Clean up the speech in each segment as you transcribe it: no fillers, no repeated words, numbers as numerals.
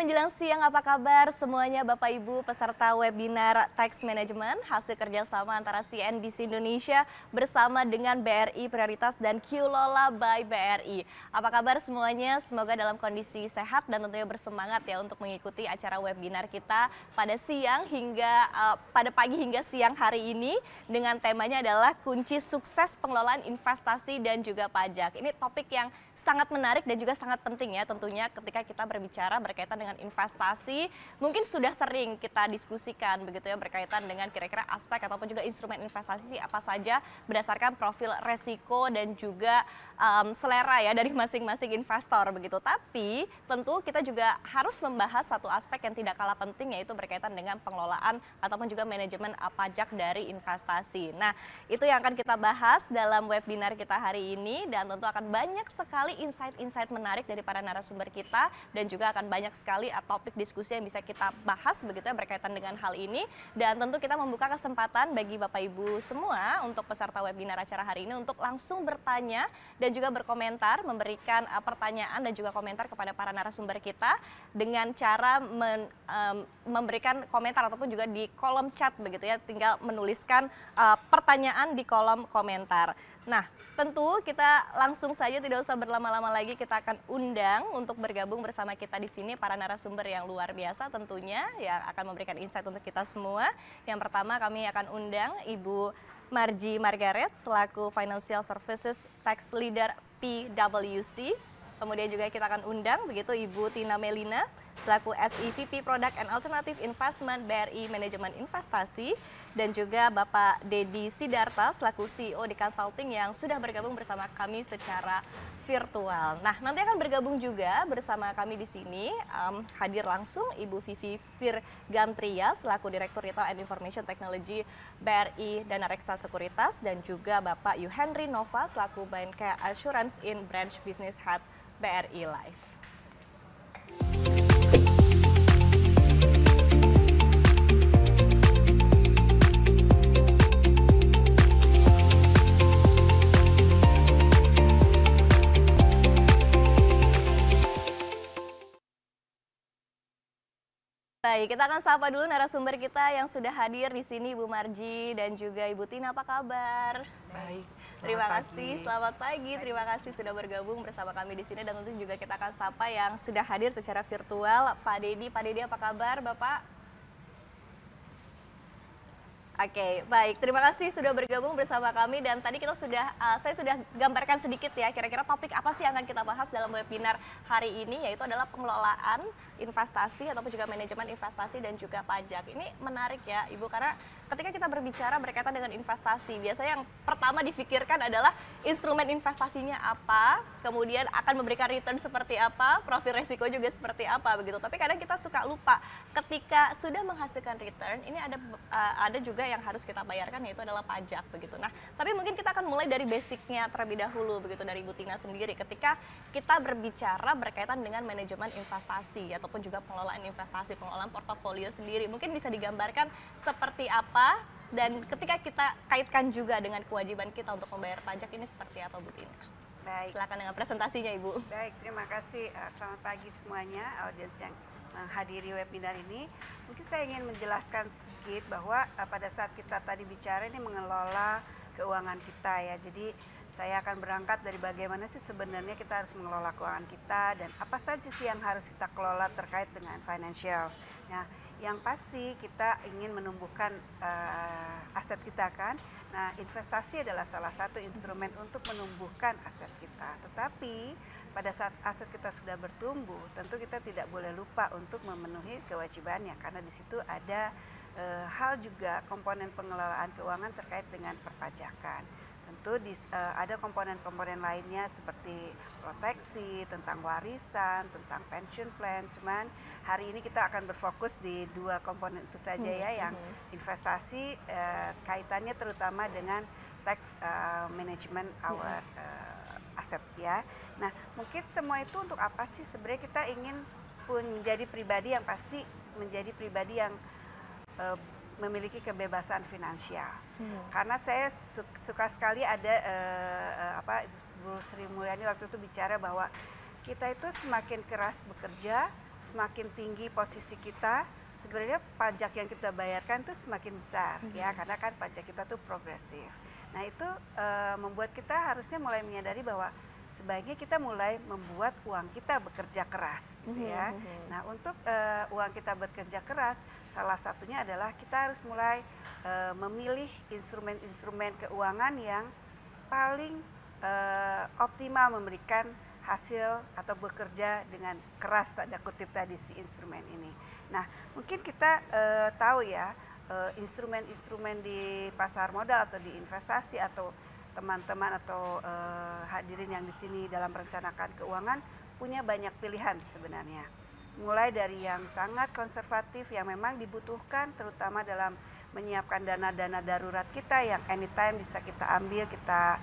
menjelang siang, apa kabar semuanya Bapak Ibu peserta webinar Tax Management hasil kerjasama antara CNBC Indonesia bersama dengan BRI Prioritas dan Qlola by BRI. Apa kabar semuanya? Semoga dalam kondisi sehat dan tentunya bersemangat ya untuk mengikuti acara webinar kita pada siang hingga pada pagi hingga siang hari ini dengan temanya adalah kunci sukses pengelolaan investasi dan juga pajak. Ini topik yang sangat menarik dan juga sangat penting ya tentunya ketika kita berbicara berkaitan dengan investasi. Mungkin sudah sering kita diskusikan begitu ya berkaitan dengan kira-kira aspek ataupun juga instrumen investasi apa saja berdasarkan profil resiko dan juga selera ya dari masing-masing investor begitu. Tapi tentu kita juga harus membahas satu aspek yang tidak kalah penting yaitu berkaitan dengan pengelolaan ataupun juga manajemen pajak dari investasi. Nah, itu yang akan kita bahas dalam webinar kita hari ini dan tentu akan banyak sekali insight-insight menarik dari para narasumber kita dan juga akan banyak sekali topik diskusi yang bisa kita bahas begitu ya berkaitan dengan hal ini. Dan tentu kita membuka kesempatan bagi Bapak Ibu semua untuk peserta webinar acara hari ini untuk langsung bertanya dan juga berkomentar, memberikan pertanyaan dan juga komentar kepada para narasumber kita dengan cara memberikan komentar ataupun juga di kolom chat begitu ya, tinggal menuliskan pertanyaan di kolom komentar. Nah, tentu kita langsung saja tidak usah berlama-lama lagi, kita akan undang untuk bergabung bersama kita di sini para narasumber yang luar biasa tentunya yang akan memberikan insight untuk kita semua. Yang pertama kami akan undang Ibu Margie Margaret selaku Financial Services Tax Leader PwC. Kemudian juga kita akan undang begitu Ibu Tina Melina selaku SEVP Product and Alternative Investment BRI Manajemen Investasi dan juga Bapak Dedi Sidarta selaku CEO di Consulting yang sudah bergabung bersama kami secara virtual. Nah, nanti akan bergabung juga bersama kami di sini hadir langsung Ibu Vivi Virgantria selaku Direktur Retail and Information Technology BRI Dana Reksa Sekuritas dan juga Bapak Yuhenry Nova selaku Bancare Assurance in Branch Business Head BRI Life. Baik, kita akan sapa dulu narasumber kita yang sudah hadir di sini, Ibu Margie dan juga Ibu Tina. Apa kabar? Baik. Terima kasih. Selamat pagi. Terima kasih sudah bergabung bersama kami di sini dan tentu juga kita akan sapa yang sudah hadir secara virtual, Pak Dedi. Pak Dedi, apa kabar, Bapak? Oke, baik. Terima kasih sudah bergabung bersama kami dan tadi kita saya sudah gambarkan sedikit ya kira-kira topik apa sih yang akan kita bahas dalam webinar hari ini yaitu adalah pengelolaan investasi ataupun juga manajemen investasi dan juga pajak. Ini menarik ya Ibu karena ketika kita berbicara berkaitan dengan investasi biasanya yang pertama difikirkan adalah instrumen investasinya apa, kemudian akan memberikan return seperti apa, profil resiko juga seperti apa begitu. Tapi kadang kita suka lupa ketika sudah menghasilkan return ini ada juga yang harus kita bayarkan yaitu adalah pajak begitu. Nah, tapi mungkin kita akan mulai dari basicnya terlebih dahulu begitu dari Ibu Tina sendiri ketika kita berbicara berkaitan dengan manajemen investasi ataupun juga pengelolaan investasi, pengelolaan portofolio sendiri. Mungkin bisa digambarkan seperti apa dan ketika kita kaitkan juga dengan kewajiban kita untuk membayar pajak ini seperti apa Bu Tina? Baik. Silakan dengan presentasinya Ibu. Baik, terima kasih. Selamat pagi semuanya audiens yang menghadiri webinar ini. Mungkin saya ingin menjelaskan sedikit bahwa pada saat kita tadi bicara ini mengelola keuangan kita ya. Jadi saya akan berangkat dari bagaimana sih sebenarnya kita harus mengelola keuangan kita dan apa saja sih yang harus kita kelola terkait dengan financials. Nah, yang pasti kita ingin menumbuhkan aset kita kan. Nah, investasi adalah salah satu instrumen untuk menumbuhkan aset kita. Tetapi pada saat aset kita sudah bertumbuh, tentu kita tidak boleh lupa untuk memenuhi kewajibannya karena di situ ada hal juga komponen pengelolaan keuangan terkait dengan perpajakan. Tentu ada komponen-komponen lainnya seperti proteksi, tentang warisan, tentang pension plan. Cuman hari ini kita akan berfokus di dua komponen itu saja ya, yang investasi kaitannya terutama dengan tax management our aset ya. Nah, mungkin semua itu untuk apa sih? Sebenarnya kita ingin pun menjadi pribadi yang pasti menjadi pribadi yang memiliki kebebasan finansial. Karena saya suka sekali ada Bu Sri Mulyani waktu itu bicara bahwa kita itu semakin keras bekerja, semakin tinggi posisi kita, sebenarnya pajak yang kita bayarkan tuh semakin besar ya, karena kan pajak kita tuh progresif. Nah itu membuat kita harusnya mulai menyadari bahwa sebaiknya kita mulai membuat uang kita bekerja keras, gitu ya. Nah untuk uang kita bekerja keras, salah satunya adalah kita harus mulai memilih instrumen-instrumen keuangan yang paling optimal memberikan hasil atau bekerja dengan keras, tanda kutip tadi si instrumen ini. Nah mungkin kita tahu ya, instrumen-instrumen di pasar modal atau di investasi atau teman-teman atau hadirin yang di sini dalam merencanakan keuangan punya banyak pilihan sebenarnya. Mulai dari yang sangat konservatif yang memang dibutuhkan terutama dalam menyiapkan dana-dana darurat kita yang anytime bisa kita ambil, kita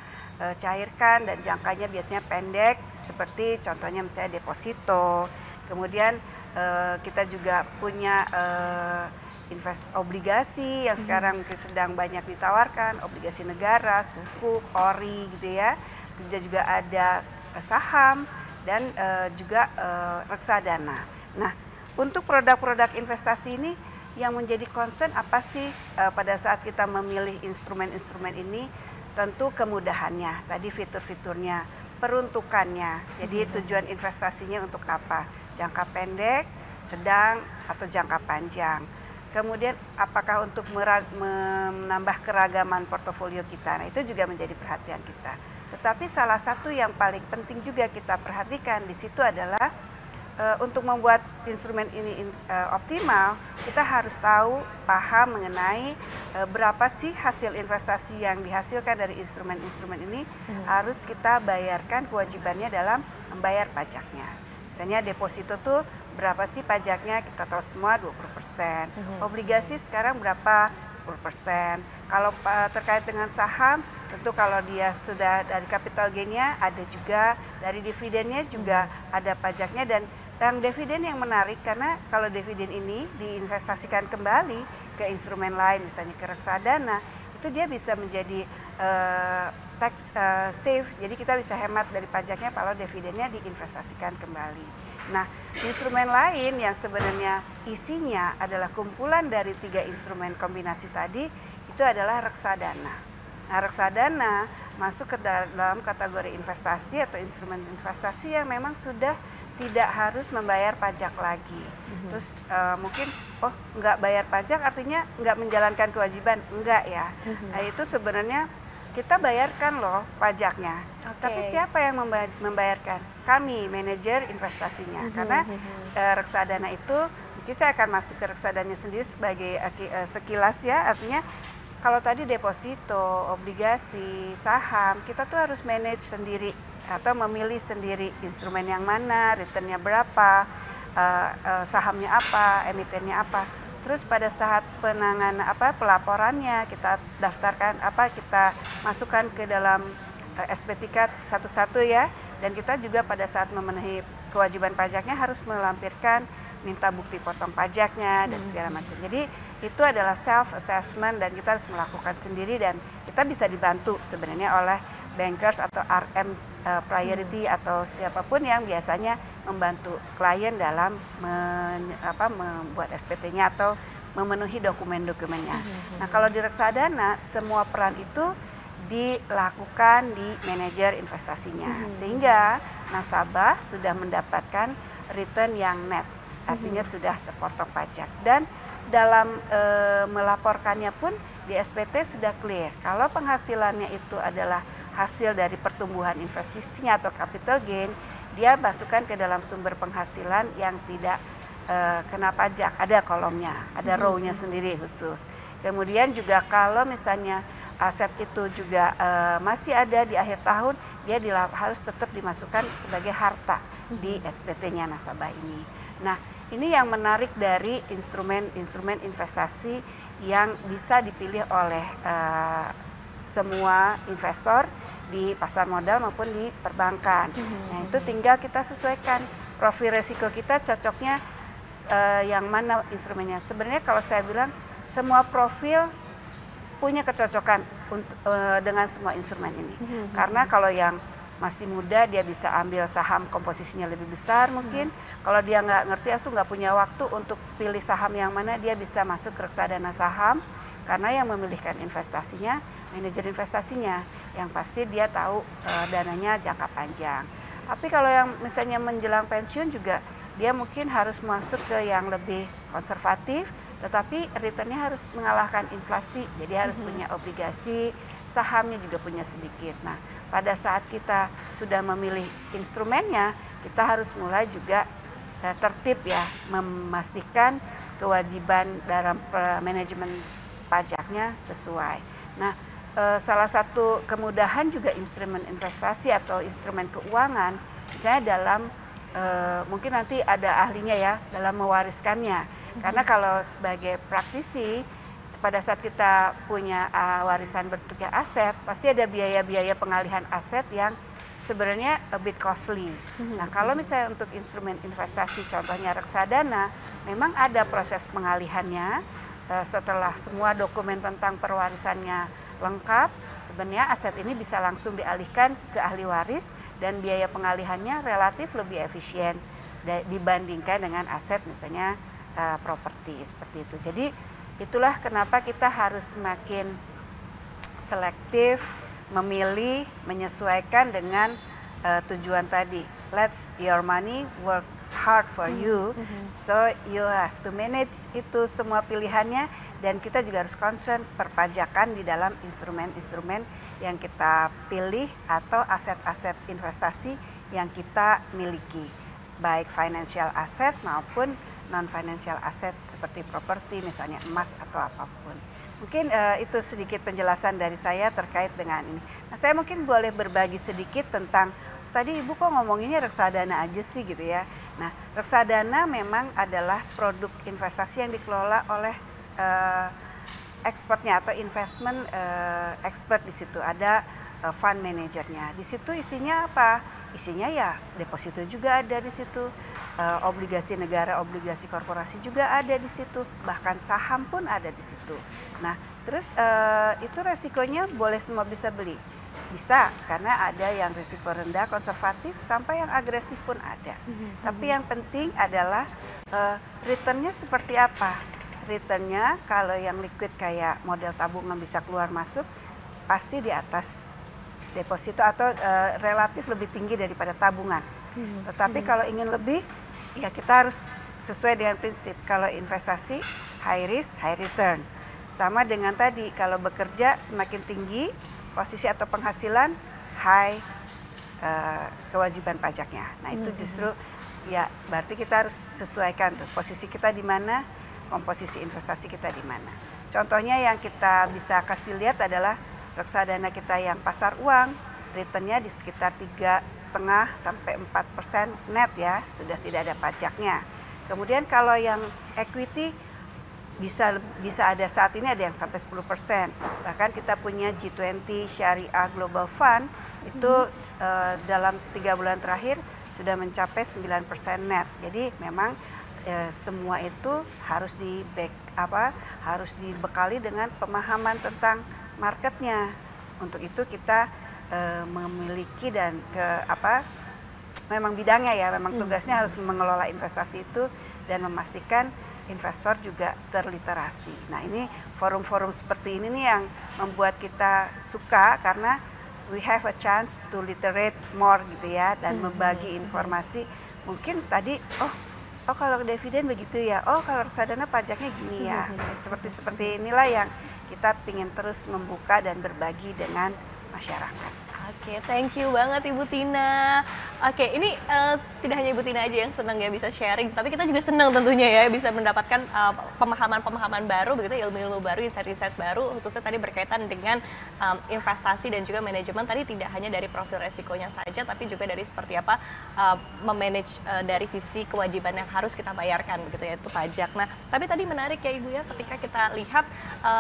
cairkan dan jangkanya biasanya pendek seperti contohnya misalnya deposito. Kemudian kita juga punya obligasi yang sekarang mungkin sedang banyak ditawarkan, obligasi negara, sukuk, ori gitu ya. Juga ada saham dan juga reksadana. Nah, untuk produk-produk investasi ini yang menjadi concern apa sih pada saat kita memilih instrumen-instrumen ini? Tentu kemudahannya, tadi fitur-fiturnya, peruntukannya. Jadi tujuan investasinya untuk apa? Jangka pendek, sedang, atau jangka panjang. Kemudian apakah untuk menambah keragaman portofolio kita, nah itu juga menjadi perhatian kita. Tetapi salah satu yang paling penting juga kita perhatikan di situ adalah untuk membuat instrumen ini optimal, kita harus tahu, paham mengenai berapa sih hasil investasi yang dihasilkan dari instrumen-instrumen ini harus kita bayarkan kewajibannya dalam membayar pajaknya. Misalnya deposito tuh berapa sih pajaknya, kita tahu semua 20%. Obligasi sekarang berapa? 10%. Kalau terkait dengan saham, tentu kalau dia sudah dari capital gain-nya ada juga, dari dividennya juga ada pajaknya. Dan yang dividen yang menarik karena kalau dividen ini diinvestasikan kembali ke instrumen lain, misalnya ke reksadana, itu dia bisa menjadi tax safe, jadi kita bisa hemat dari pajaknya kalau dividennya diinvestasikan kembali. Nah, instrumen lain yang sebenarnya isinya adalah kumpulan dari 3 instrumen kombinasi tadi, itu adalah reksadana. Nah, reksadana masuk ke dalam kategori investasi atau instrumen investasi yang memang sudah tidak harus membayar pajak lagi. Terus mungkin, oh nggak bayar pajak artinya nggak menjalankan kewajiban, enggak ya. Nah itu sebenarnya kita bayarkan loh pajaknya. Tapi siapa yang membayarkan? Kami, manajer investasinya. Karena reksadana itu, mungkin saya akan masuk ke reksadana sendiri sebagai sekilas ya, artinya kalau tadi deposito, obligasi, saham, kita tuh harus manage sendiri atau memilih sendiri instrumen yang mana, returnnya berapa, sahamnya apa, emitennya apa. Terus pada saat pelaporannya kita daftarkan kita masukkan ke dalam SPTK satu-satu ya, dan kita juga pada saat memenuhi kewajiban pajaknya harus melampirkan minta bukti potong pajaknya dan segala macam. Jadi itu adalah self assessment dan kita harus melakukan sendiri, dan kita bisa dibantu sebenarnya oleh bankers atau RM priority atau siapapun yang biasanya membantu klien dalam membuat SPT-nya atau memenuhi dokumen-dokumennya. Nah, kalau di reksadana semua peran itu dilakukan di manajer investasinya, sehingga nasabah sudah mendapatkan return yang net, artinya sudah terpotong pajak, dan dalam melaporkannya pun di SPT sudah clear kalau penghasilannya itu adalah hasil dari pertumbuhan investasinya atau capital gain, dia masukkan ke dalam sumber penghasilan yang tidak kena pajak, ada kolomnya, ada row-nya sendiri khusus. Kemudian juga kalau misalnya aset itu juga masih ada di akhir tahun, dia harus tetap dimasukkan sebagai harta di SPT-nya nasabah ini. Nah, ini yang menarik dari instrumen-instrumen investasi yang bisa dipilih oleh semua investor di pasar modal maupun di perbankan. Nah, itu tinggal kita sesuaikan profil resiko kita, cocoknya yang mana instrumennya. Sebenarnya kalau saya bilang semua profil punya kecocokan untuk dengan semua instrumen ini. Karena kalau yang masih muda dia bisa ambil saham komposisinya lebih besar mungkin. Kalau dia nggak ngerti atau nggak punya waktu untuk pilih saham yang mana, dia bisa masuk ke reksadana saham, karena yang memilihkan investasinya manajer investasinya, yang pasti dia tahu dananya jangka panjang. Tapi kalau yang misalnya menjelang pensiun juga dia mungkin harus masuk ke yang lebih konservatif, tetapi returnnya harus mengalahkan inflasi, jadi harus punya obligasi, sahamnya juga punya sedikit. Nah, pada saat kita sudah memilih instrumennya, kita harus mulai juga tertib ya, memastikan kewajiban dalam manajemen pajaknya sesuai. Nah, salah satu kemudahan juga instrumen investasi atau instrumen keuangan, misalnya dalam mungkin nanti ada ahlinya ya dalam mewariskannya. Karena kalau sebagai praktisi, pada saat kita punya warisan bentuknya aset, pasti ada biaya-biaya pengalihan aset yang sebenarnya a bit costly. Nah, kalau misalnya untuk instrumen investasi, contohnya reksadana, memang ada proses pengalihannya. Setelah semua dokumen tentang perwarisannya lengkap, sebenarnya aset ini bisa langsung dialihkan ke ahli waris dan biaya pengalihannya relatif lebih efisien dibandingkan dengan aset misalnya properti seperti itu. Jadi itulah kenapa kita harus semakin selektif memilih, menyesuaikan dengan tujuan tadi. Let your money work hard for you, so you have to manage itu semua pilihannya, dan kita juga harus concern perpajakan di dalam instrumen-instrumen yang kita pilih atau aset-aset investasi yang kita miliki, baik financial asset maupun non-financial asset seperti properti misalnya emas atau apapun. Mungkin itu sedikit penjelasan dari saya terkait dengan ini. Nah, saya mungkin boleh berbagi sedikit tentang, tadi Ibu kok ngomonginnya reksadana aja sih gitu ya. Nah, reksadana memang adalah produk investasi yang dikelola oleh expertnya atau investment expert di situ. Ada fund manajernya. Di situ isinya apa? Isinya ya deposito juga ada di situ, obligasi negara, obligasi korporasi juga ada di situ, bahkan saham pun ada di situ. Nah, terus itu resikonya boleh semua bisa beli? Bisa, karena ada yang risiko rendah, konservatif, sampai yang agresif pun ada. Tapi yang penting adalah returnnya seperti apa? Returnnya kalau yang liquid kayak model tabungan bisa keluar masuk, pasti di atas deposito atau relatif lebih tinggi daripada tabungan. Tetapi kalau ingin lebih, ya kita harus sesuai dengan prinsip. Kalau investasi, high risk, high return. Sama dengan tadi, kalau bekerja semakin tinggi posisi atau penghasilan, high kewajiban pajaknya. Nah, itu justru ya berarti kita harus sesuaikan tuh posisi kita di mana, komposisi investasi kita di mana. Contohnya yang kita bisa kasih lihat adalah reksadana kita yang pasar uang, returnnya di sekitar 3,5 sampai 4% net ya, sudah tidak ada pajaknya. Kemudian kalau yang equity bisa ada saat ini ada yang sampai 10%. Bahkan kita punya G20 Syariah Global Fund itu dalam 3 bulan terakhir sudah mencapai 9% net. Jadi memang semua itu harus harus dibekali dengan pemahaman tentang marketnya. Untuk itu kita memiliki dan memang bidangnya ya, memang tugasnya harus mengelola investasi itu dan memastikan investor juga terliterasi. Nah, ini forum-forum seperti ini nih yang membuat kita suka, karena we have a chance to literate more gitu ya, dan membagi informasi. Mungkin tadi oh kalau dividen begitu ya, oh kalau reksadana pajaknya gini ya. Seperti inilah yang kita ingin terus membuka dan berbagi dengan masyarakat. Oke, thank you banget Ibu Tina. Oke, ini tidak hanya Ibu Tina aja yang senang ya bisa sharing, tapi kita juga senang tentunya ya bisa mendapatkan pemahaman-pemahaman baru, begitu, ilmu-ilmu baru, insight-insight baru, khususnya tadi berkaitan dengan investasi dan juga manajemen. Tadi tidak hanya dari profil resikonya saja, tapi juga dari seperti apa memanage dari sisi kewajiban yang harus kita bayarkan, begitu, yaitu pajak. Nah, tapi tadi menarik ya Ibu ya, ketika kita lihat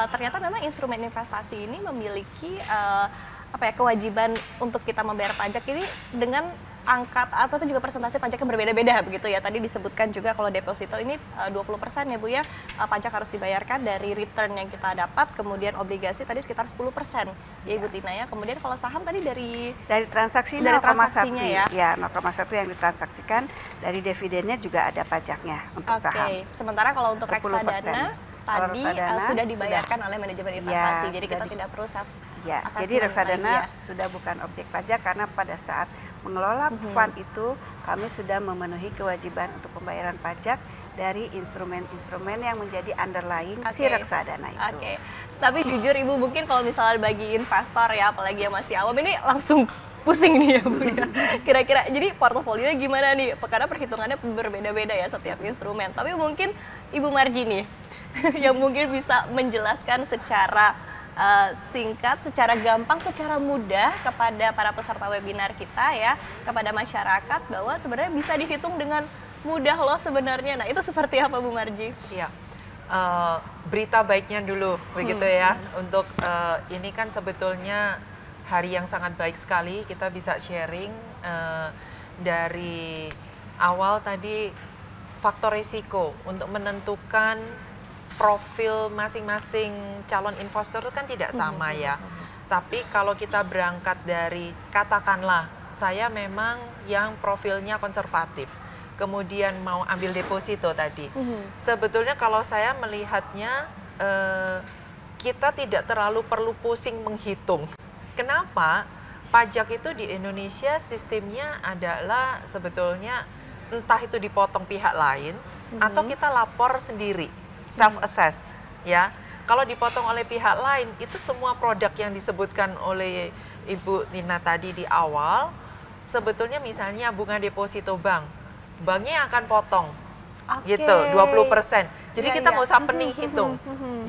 ternyata memang instrumen investasi ini memiliki kewajiban untuk kita membayar pajak ini dengan angka ataupun juga persentase pajaknya berbeda-beda begitu ya. Tadi disebutkan juga kalau deposito ini 20% ya Bu ya, pajak harus dibayarkan dari return yang kita dapat, kemudian obligasi tadi sekitar 10% ya Ibu Tina ya. Kemudian kalau saham tadi dari transaksi dari 0,1 transaksinya ya. Ya, 0,1 yang ditransaksikan, dari dividennya juga ada pajaknya untuk saham. Sementara kalau untuk 10%. reksadana tadi sudah dibayarkan oleh manajemen investasi, jadi kita tidak perlu self ya, jadi reksadana sudah bukan objek pajak karena pada saat mengelola fund itu kami sudah memenuhi kewajiban untuk pembayaran pajak dari instrumen-instrumen yang menjadi underlying si reksadana itu. Tapi jujur Ibu, mungkin kalau misalnya bagi investor ya, apalagi yang masih awam ini langsung pusing nih ya Bu ya. Kira-kira jadi portofolionya gimana nih? Karena perhitungannya berbeda-beda ya setiap instrumen. Tapi mungkin Ibu Marji nih yang mungkin bisa menjelaskan secara singkat, secara gampang, secara mudah kepada para peserta webinar kita ya, kepada masyarakat bahwa sebenarnya bisa dihitung dengan mudah loh sebenarnya. Nah, itu seperti apa Bu Marji? Iya. Berita baiknya dulu begitu ya. Untuk ini kan sebetulnya hari yang sangat baik sekali, kita bisa sharing dari awal tadi faktor risiko untuk menentukan profil masing-masing calon investor itu kan tidak sama ya. Tapi kalau kita berangkat dari katakanlah saya memang yang profilnya konservatif, kemudian mau ambil deposito tadi. Sebetulnya kalau saya melihatnya kita tidak terlalu perlu pusing menghitung. Kenapa? Pajak itu di Indonesia sistemnya adalah sebetulnya entah itu dipotong pihak lain atau kita lapor sendiri, self-assess ya. Kalau dipotong oleh pihak lain, itu semua produk yang disebutkan oleh Ibu Tina tadi di awal, sebetulnya misalnya bunga deposito bank, banknya akan potong gitu 20%. Jadi kita nggak usah pening hitung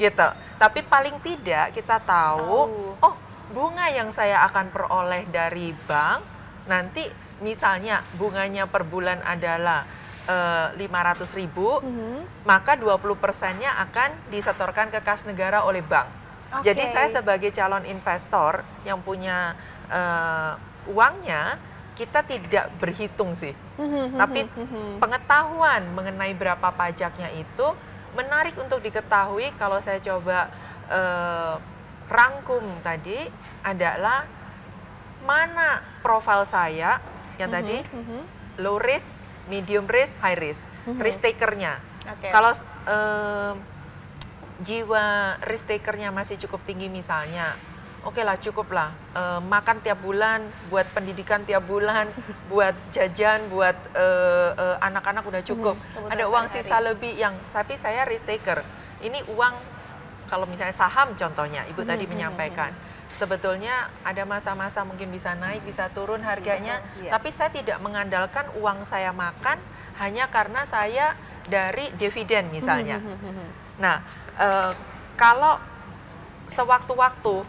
gitu. Tapi paling tidak kita tahu, oh bunga yang saya akan peroleh dari bank nanti misalnya bunganya per bulan adalah 500.000, maka 20%-nya akan disetorkan ke kas negara oleh bank. Jadi saya sebagai calon investor yang punya uangnya, kita tidak berhitung sih. Tapi pengetahuan mengenai berapa pajaknya itu menarik untuk diketahui. Kalau saya coba rangkum tadi adalah mana profil saya yang tadi low risk, medium risk, high risk, risk takernya. Kalau jiwa risk takernya masih cukup tinggi misalnya, oke lah cukup lah, makan tiap bulan, buat pendidikan tiap bulan, buat jajan, buat anak-anak udah cukup. Ada uang sisa lebih yang, tapi saya risk taker. Ini uang, kalau misalnya saham contohnya, Ibu tadi menyampaikan, sebetulnya ada masa-masa mungkin bisa naik, bisa turun harganya, tapi saya tidak mengandalkan uang saya makan hanya karena saya dari dividen misalnya. Nah, kalau sewaktu-waktu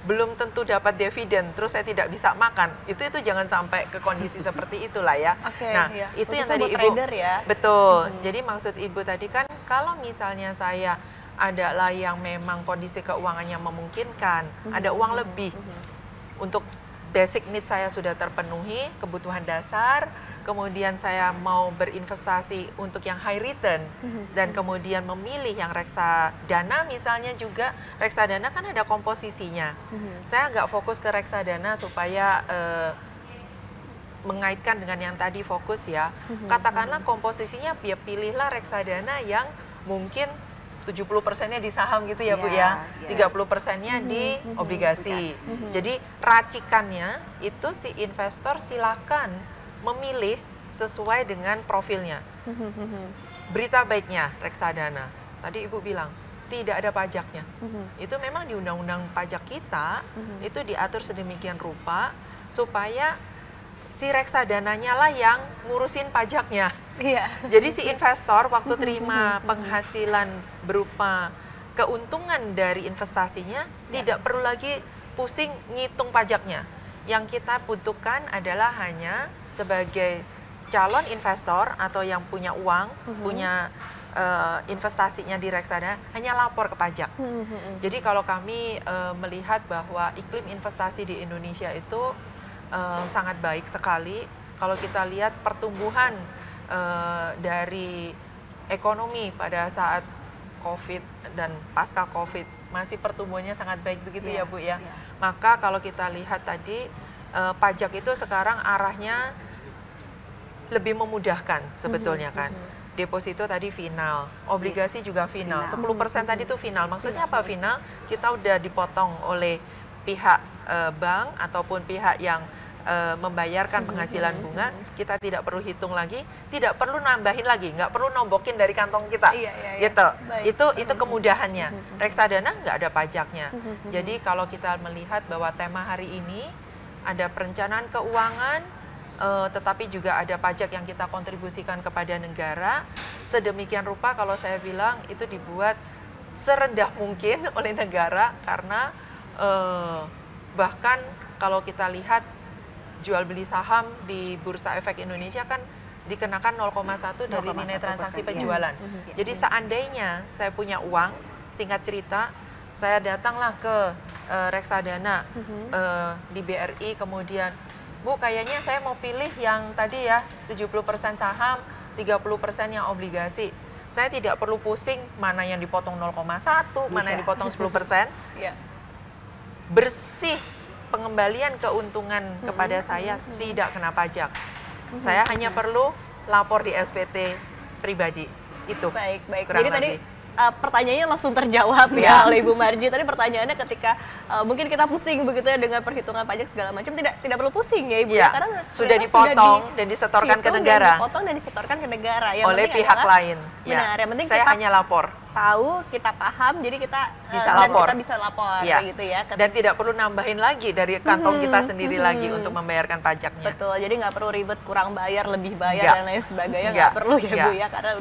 belum tentu dapat dividen, terus saya tidak bisa makan, itu jangan sampai ke kondisi seperti itulah ya. Nah, itu khususnya yang tadi Ibu, ya? Betul. Jadi maksud Ibu tadi kan, kalau misalnya saya adalah yang memang kondisi keuangannya memungkinkan, ada uang lebih untuk basic need saya sudah terpenuhi, kebutuhan dasar, kemudian saya mau berinvestasi untuk yang high return, dan kemudian memilih yang reksadana misalnya juga, reksadana kan ada komposisinya. Saya nggak fokus ke reksadana supaya mengaitkan dengan yang tadi fokus ya. Katakanlah komposisinya, ya pilihlah reksadana yang mungkin 70%-nya di saham gitu ya Bu ya, 30%-nya di obligasi. Jadi racikannya itu si investor silakan memilih sesuai dengan profilnya. Berita baiknya reksadana, tadi Ibu bilang tidak ada pajaknya. Itu memang di undang-undang pajak kita itu diatur sedemikian rupa supaya si reksadananya lah yang ngurusin pajaknya. Jadi si investor waktu terima penghasilan berupa keuntungan dari investasinya tidak perlu lagi pusing ngitung pajaknya. Yang kita butuhkan adalah hanya sebagai calon investor atau yang punya uang, punya investasinya di reksadana, hanya lapor ke pajak. Jadi kalau kami melihat bahwa iklim investasi di Indonesia itu sangat baik sekali. kalau kita lihat pertumbuhan dari ekonomi pada saat COVID dan pasca COVID masih pertumbuhannya sangat baik begitu ya Bu ya. Maka kalau kita lihat tadi pajak itu sekarang arahnya lebih memudahkan sebetulnya kan. Deposito tadi final, obligasi juga final. 10% tadi itu final. Maksudnya apa final? Kita udah dipotong oleh pihak bank ataupun pihak yang membayarkan penghasilan bunga, kita tidak perlu hitung lagi, tidak perlu nambahin lagi, nggak perlu nombokin dari kantong kita, gitu. Itu kemudahannya. Reksadana nggak ada pajaknya. Jadi kalau kita melihat bahwa tema hari ini ada perencanaan keuangan, tetapi juga ada pajak yang kita kontribusikan kepada negara, sedemikian rupa kalau saya bilang itu dibuat serendah mungkin oleh negara karena bahkan kalau kita lihat jual beli saham di Bursa Efek Indonesia kan dikenakan 0,1 dari nilai transaksi penjualan. Jadi seandainya saya punya uang, singkat cerita, saya datanglah ke reksadana di BRI, kemudian Bu kayaknya saya mau pilih yang tadi ya 70% saham, 30% yang obligasi. Saya tidak perlu pusing mana yang dipotong 0,1, mana yang dipotong 10%. Bersih pengembalian keuntungan kepada saya tidak kena pajak. Saya hanya perlu lapor di SPT pribadi. Itu. Baik. Jadi tadi pertanyaannya langsung terjawab ya oleh Ibu Marji. Tadi pertanyaannya ketika mungkin kita pusing begitu ya dengan perhitungan pajak segala macam, tidak perlu pusing ya Ibu ya, karena sudah dipotong dan disetorkan ke negara. Dipotong dan disetorkan ke negara yang oleh pihak lain. Benar, yang penting saya kita hanya lapor. Tahu, kita paham, jadi kita bisa lapor. Kita bisa lapor gitu ya. Dan tidak perlu nambahin lagi dari kantong kita sendiri lagi untuk membayarkan pajaknya. Betul, jadi nggak perlu ribet kurang bayar, lebih bayar dan lain sebagainya, nggak perlu ya Bu ya, karena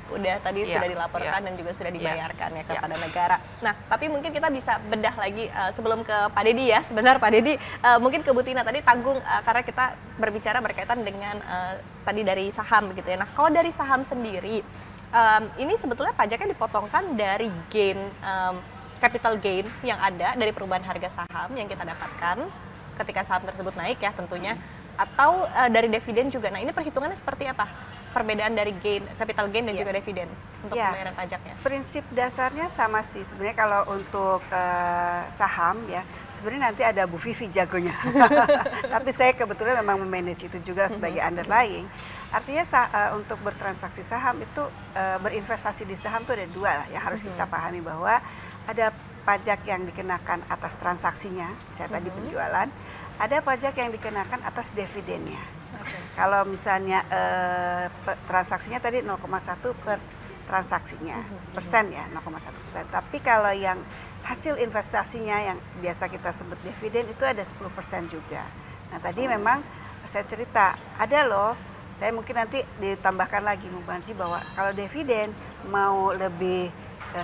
udah tadi sudah dilaporkan dan juga sudah dibayarkan ya kepada negara. Nah, tapi mungkin kita bisa bedah lagi sebelum ke Pak Dedi ya. Sebentar Pak Dedi, mungkin ke Bu Tina tadi tanggung karena kita berbicara berkaitan dengan tadi dari saham gitu ya. Nah, kalau dari saham sendiri, ini sebetulnya pajaknya dipotongkan dari gain, capital gain yang ada dari perubahan harga saham yang kita dapatkan ketika saham tersebut naik ya tentunya, atau dari dividen juga. Nah, ini perhitungannya seperti apa? Perbedaan dari gain, capital gain dan juga dividen untuk pembayaran pajaknya. Prinsip dasarnya sama sih sebenarnya. Kalau untuk saham ya, sebenarnya nanti ada Bu Vivi jagonya. Tapi saya kebetulan memang memanage itu juga sebagai underlying. Artinya untuk bertransaksi saham itu berinvestasi di saham itu ada dua lah yang harus kita pahami, bahwa ada pajak yang dikenakan atas transaksinya, saya tadi penjualan, ada pajak yang dikenakan atas dividennya. Kalau misalnya transaksinya tadi 0,1 per transaksinya, persen ya, 0,1%. Tapi kalau yang hasil investasinya yang biasa kita sebut dividen itu ada 10% juga. Nah tadi memang saya cerita, ada loh, saya mungkin nanti ditambahkan lagi Bu Marji bahwa kalau dividen mau lebih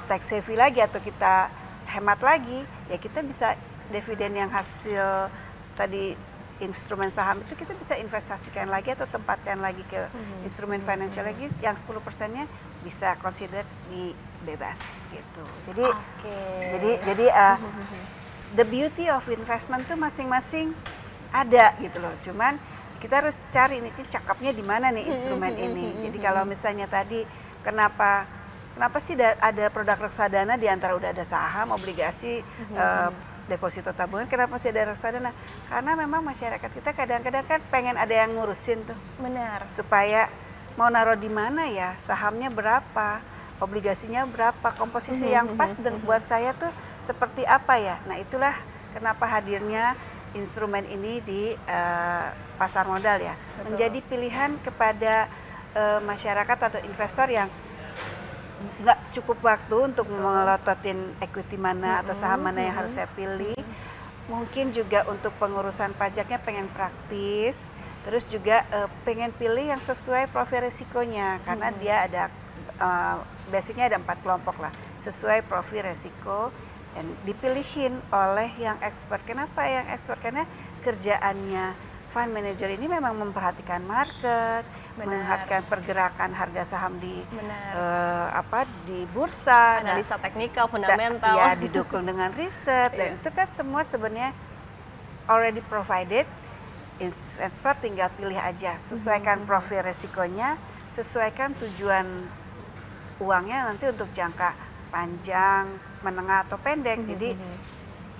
tax savvy lagi atau kita hemat lagi, ya kita bisa dividen yang hasil tadi instrumen saham itu kita bisa investasikan lagi atau tempatkan lagi ke instrumen financial lagi yang 10%-nya bisa consider di bebas gitu. Jadi the beauty of investment tuh masing-masing ada gitu loh. Cuman kita harus cari nih cakepnya di mana nih instrumen ini. Jadi kalau misalnya tadi kenapa sih ada produk reksadana di antara udah ada saham, obligasi, deposito tabungan, kenapa masih ada reksadana? Karena memang masyarakat kita kadang-kadang kan pengen ada yang ngurusin tuh. Benar. Supaya mau naruh di mana ya, sahamnya berapa, obligasinya berapa, komposisi yang pas buat saya tuh seperti apa ya. Nah itulah kenapa hadirnya instrumen ini di pasar modal ya. Betul. Menjadi pilihan kepada masyarakat atau investor yang nggak cukup waktu untuk melototin equity mana atau saham mana yang harus saya pilih. Mungkin juga untuk pengurusan pajaknya pengen praktis, terus juga pengen pilih yang sesuai profil risikonya, karena dia ada basicnya ada 4 kelompok lah, sesuai profil risiko dan dipilihin oleh yang expert. Kenapa yang expert? Karena kerjaannya fund manager ini memang memperhatikan market, memperhatikan pergerakan harga saham di di bursa, analisa teknikal, fundamental, ya didukung dengan riset dan itu kan semua sebenarnya already provided investor tinggal pilih aja, sesuaikan profil resikonya, sesuaikan tujuan uangnya nanti untuk jangka panjang, menengah atau pendek. Jadi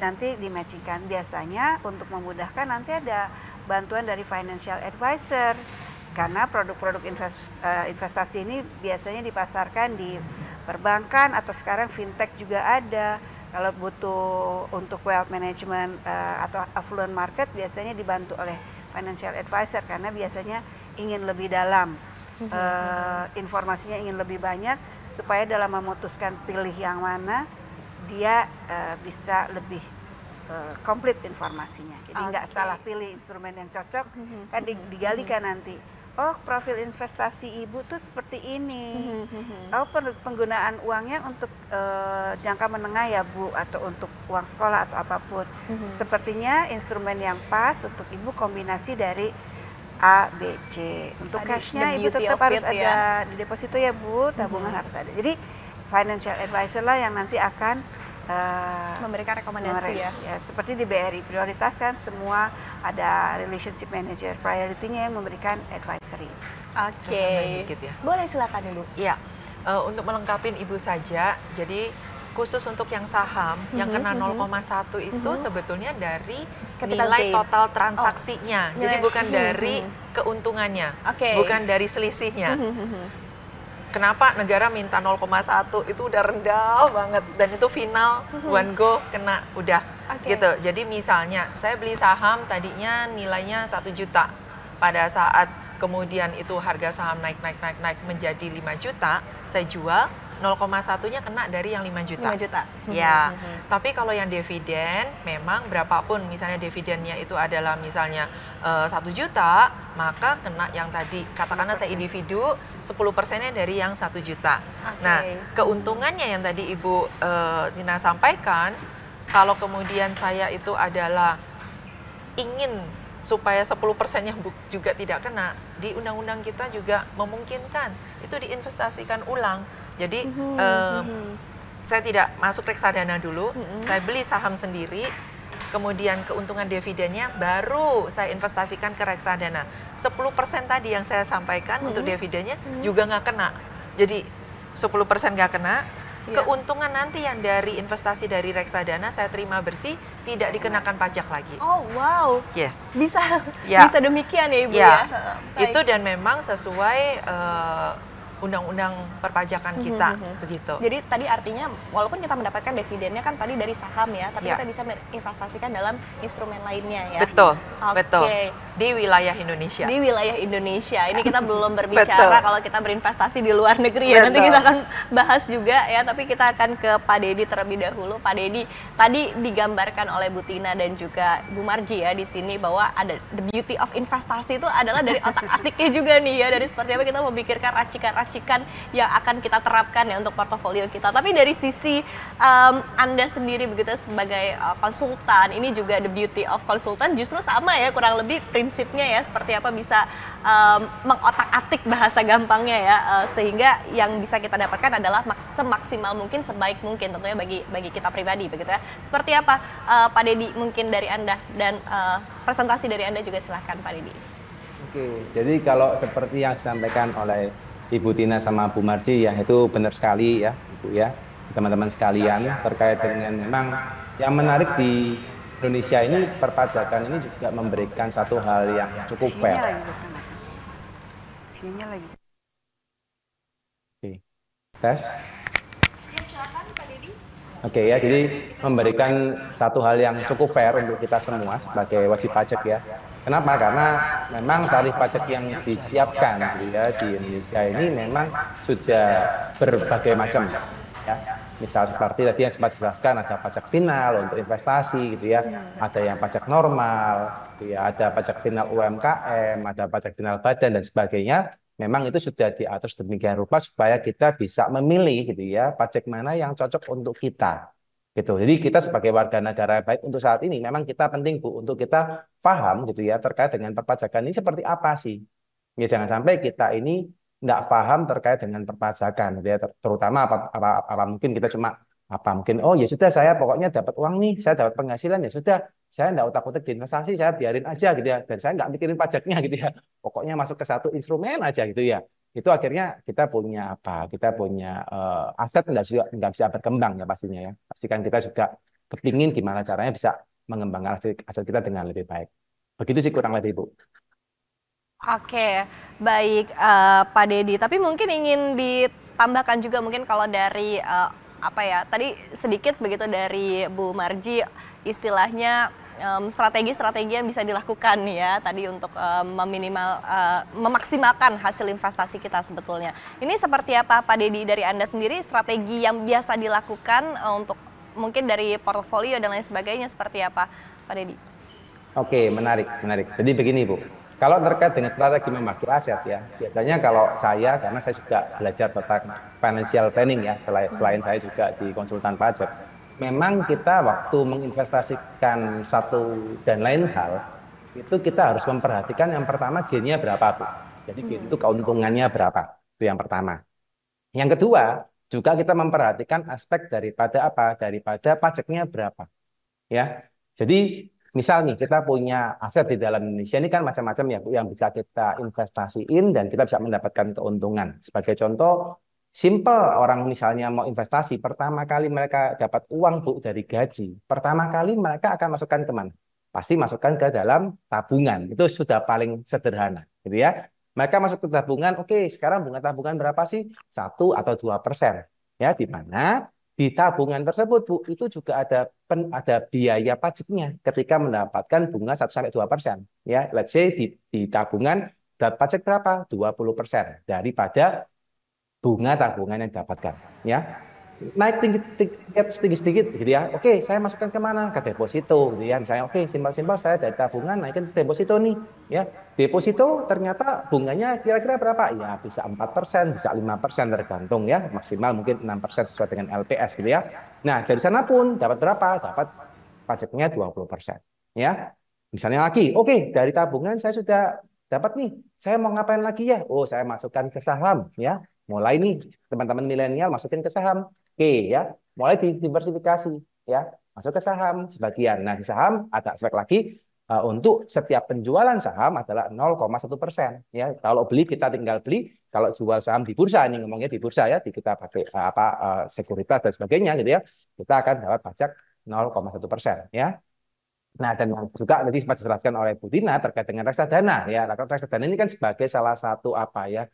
nanti dimatchingkan. Biasanya untuk memudahkan nanti ada bantuan dari financial advisor, karena produk-produk investasi ini biasanya dipasarkan di perbankan atau sekarang fintech juga ada. Kalau butuh untuk wealth management atau affluent market biasanya dibantu oleh financial advisor, karena biasanya ingin lebih dalam, informasinya ingin lebih banyak, supaya dalam memutuskan pilih yang mana dia bisa lebih komplit informasinya. Jadi nggak salah pilih instrumen yang cocok, kan digalikan nanti. Oh, profil investasi ibu tuh seperti ini. Oh, penggunaan uangnya untuk jangka menengah ya Bu, atau untuk uang sekolah atau apapun. Sepertinya instrumen yang pas untuk ibu kombinasi dari A, B, C. Untuk cashnya ibu tetap harus ada di deposito ya Bu, tabungan harus ada. Jadi financial advisor lah yang nanti akan memberikan rekomendasi ya. Seperti di BRI Prioritas kan semua ada relationship manager, priority-nya yang memberikan advisory. Oke. Ya. Boleh silakan Ibu. Iya. Untuk melengkapi Ibu saja, jadi khusus untuk yang saham yang kena 0,1 itu sebetulnya dari Capital nilai gain. total transaksinya. Jadi bukan dari keuntungannya, bukan dari selisihnya. Kenapa negara minta 0,1 itu udah rendah banget, dan itu final one go kena udah gitu. Jadi misalnya saya beli saham tadinya nilainya 1 juta, pada saat kemudian itu harga saham naik menjadi 5 juta, saya jual 0,1-nya kena dari yang 5 juta. 5 juta. Ya, tapi kalau yang dividen memang berapapun, misalnya dividennya itu adalah misalnya 1 juta, maka kena yang tadi, katakanlah saya individu, 10%-nya dari yang 1 juta. Nah, keuntungannya yang tadi Ibu Tina sampaikan, kalau kemudian saya itu adalah ingin supaya 10%-nya juga tidak kena, di undang-undang kita juga memungkinkan itu diinvestasikan ulang. Jadi saya tidak masuk reksadana dulu, saya beli saham sendiri, kemudian keuntungan dividennya baru saya investasikan ke reksadana. 10% tadi yang saya sampaikan untuk dividennya juga nggak kena. Jadi 10% nggak kena, keuntungan nanti yang dari investasi dari reksadana saya terima bersih, tidak dikenakan pajak lagi. Oh wow, yes, bisa bisa demikian ya Ibu ya. Itu dan memang sesuai undang-undang perpajakan kita begitu. Jadi tadi artinya walaupun kita mendapatkan dividennya kan tadi dari saham ya, tapi kita bisa berinvestasikan dalam instrumen lainnya ya. Betul, betul. Di wilayah Indonesia. Di wilayah Indonesia. Ini kita belum berbicara kalau kita berinvestasi di luar negeri ya. Nanti kita akan bahas juga ya, tapi kita akan ke Pak Dedi terlebih dahulu. Pak Dedi, tadi digambarkan oleh Bu Tina dan juga Bu Marji ya di sini bahwa ada the beauty of investasi itu adalah dari otak-atiknya juga nih ya, dari seperti apa kita memikirkan racikan-racikan yang akan kita terapkan ya untuk portofolio kita. Tapi dari sisi Anda sendiri begitu sebagai konsultan, ini juga the beauty of konsultan justru sama ya, kurang lebih prinsipnya ya, seperti apa bisa mengotak-atik bahasa gampangnya ya, sehingga yang bisa kita dapatkan adalah semaksimal mungkin, sebaik mungkin tentunya bagi kita pribadi begitu ya. Seperti apa Pak Dedi mungkin dari Anda, dan presentasi dari Anda juga silahkan Pak Dedi. Oke, jadi kalau seperti yang disampaikan oleh Ibu Tina sama Bu Marji ya, itu benar sekali ya Ibu ya, teman-teman sekalian, terkait dengan memang yang menarik di Indonesia ini, perpajakan ini juga memberikan satu hal yang cukup fair. Oke, tes. Oke ya, jadi memberikan satu hal yang cukup fair untuk kita semua sebagai wajib pajak ya. Kenapa? Karena memang tarif pajak yang disiapkan ya di Indonesia ini memang sudah berbagai macam ya. Misal seperti tadi yang sempat dijelaskan, ada pajak final untuk investasi gitu ya, ada yang pajak normal, gitu ya, ada pajak final UMKM, ada pajak final badan dan sebagainya. Memang itu sudah diatur sedemikian rupa supaya kita bisa memilih gitu ya, pajak mana yang cocok untuk kita. Gitu. Jadi kita sebagai warga negara baik untuk saat ini memang kita penting Bu untuk kita paham gitu ya terkait dengan perpajakan ini seperti apa sih. Ya jangan sampai kita ini nggak paham terkait dengan perpajakan gitu ya, terutama apa mungkin kita cuma Apa mungkin, oh ya sudah saya pokoknya dapat uang nih, saya dapat penghasilan ya sudah, saya nggak utak-utik di investasi, saya biarin aja gitu ya, dan saya nggak mikirin pajaknya gitu ya, pokoknya masuk ke satu instrumen aja gitu ya. Itu akhirnya kita punya apa? Kita punya aset nggak bisa berkembang ya pastinya ya. Pastikan kita juga kepingin gimana caranya bisa mengembangkan aset kita dengan lebih baik. Begitu sih kurang lebih Bu. Oke, baik Pak Dedi. Tapi mungkin ingin ditambahkan juga mungkin kalau dari apa ya, tadi sedikit begitu dari Bu Marji, istilahnya strategi-strategi yang bisa dilakukan ya tadi untuk memaksimalkan hasil investasi kita sebetulnya. Ini seperti apa Pak Dedi dari Anda sendiri, strategi yang biasa dilakukan untuk mungkin dari portofolio dan lain sebagainya seperti apa Pak Dedi? Oke, menarik. Jadi begini Bu, kalau terkait dengan strategi membagi aset ya, biasanya kalau saya, karena saya juga belajar tentang financial planning ya, selain saya juga di konsultan pajak, memang kita waktu menginvestasikan satu dan lain hal, itu kita harus memperhatikan yang pertama gainnya berapa Bu. Jadi gain itu keuntungannya berapa, itu yang pertama. Yang kedua, juga kita memperhatikan aspek daripada apa, daripada pajaknya berapa. Ya, jadi misal nih kita punya aset di dalam Indonesia ini kan macam-macam ya Bu yang bisa kita investasiin dan kita bisa mendapatkan keuntungan. Sebagai contoh, simple orang misalnya mau investasi, pertama kali mereka dapat uang Bu dari gaji, pertama kali mereka akan masukkan kemana? Pasti masukkan ke dalam tabungan. Itu sudah paling sederhana, gitu ya. Mereka masuk ke tabungan, oke, sekarang bunga tabungan berapa sih? 1 atau 2%. Ya, di mana di tabungan tersebut Bu, itu juga ada biaya pajaknya ketika mendapatkan bunga 1-2%. Ya, let's say di tabungan dapat pajak berapa? 20% daripada bunga tabungan yang didapatkan. Ya, naik sedikit gitu ya. Oke, saya masukkan kemana? Ke deposito gitu ya. Misalnya, oke, simpel-simpel saya dari tabungan naikin ke deposito nih. Ya, deposito ternyata bunganya kira-kira berapa? Ya, bisa 4%, bisa 5% tergantung ya. Maksimal mungkin 6% sesuai dengan LPS gitu ya. Nah, dari sana pun dapat berapa? Dapat pajaknya 20%. Ya, misalnya lagi, oke, dari tabungan saya sudah dapat nih. Saya mau ngapain lagi ya? Oh, saya masukkan ke saham ya. Mulai nih teman-teman milenial masukin ke saham. Oke ya, mulai diversifikasi ya, masuk ke saham sebagian. Nah di saham ada aspek lagi untuk setiap penjualan saham adalah 0,1% ya. Kalau beli kita tinggal beli, kalau jual saham di bursa, ini ngomongnya di bursa ya, kita pakai sekuritas dan sebagainya gitu ya, kita akan dapat pajak 0,1% ya. Nah dan juga tadi sempat dijelaskan oleh Bu Tina terkait dengan reksadana ya. Reksadana ini kan sebagai salah satu apa ya,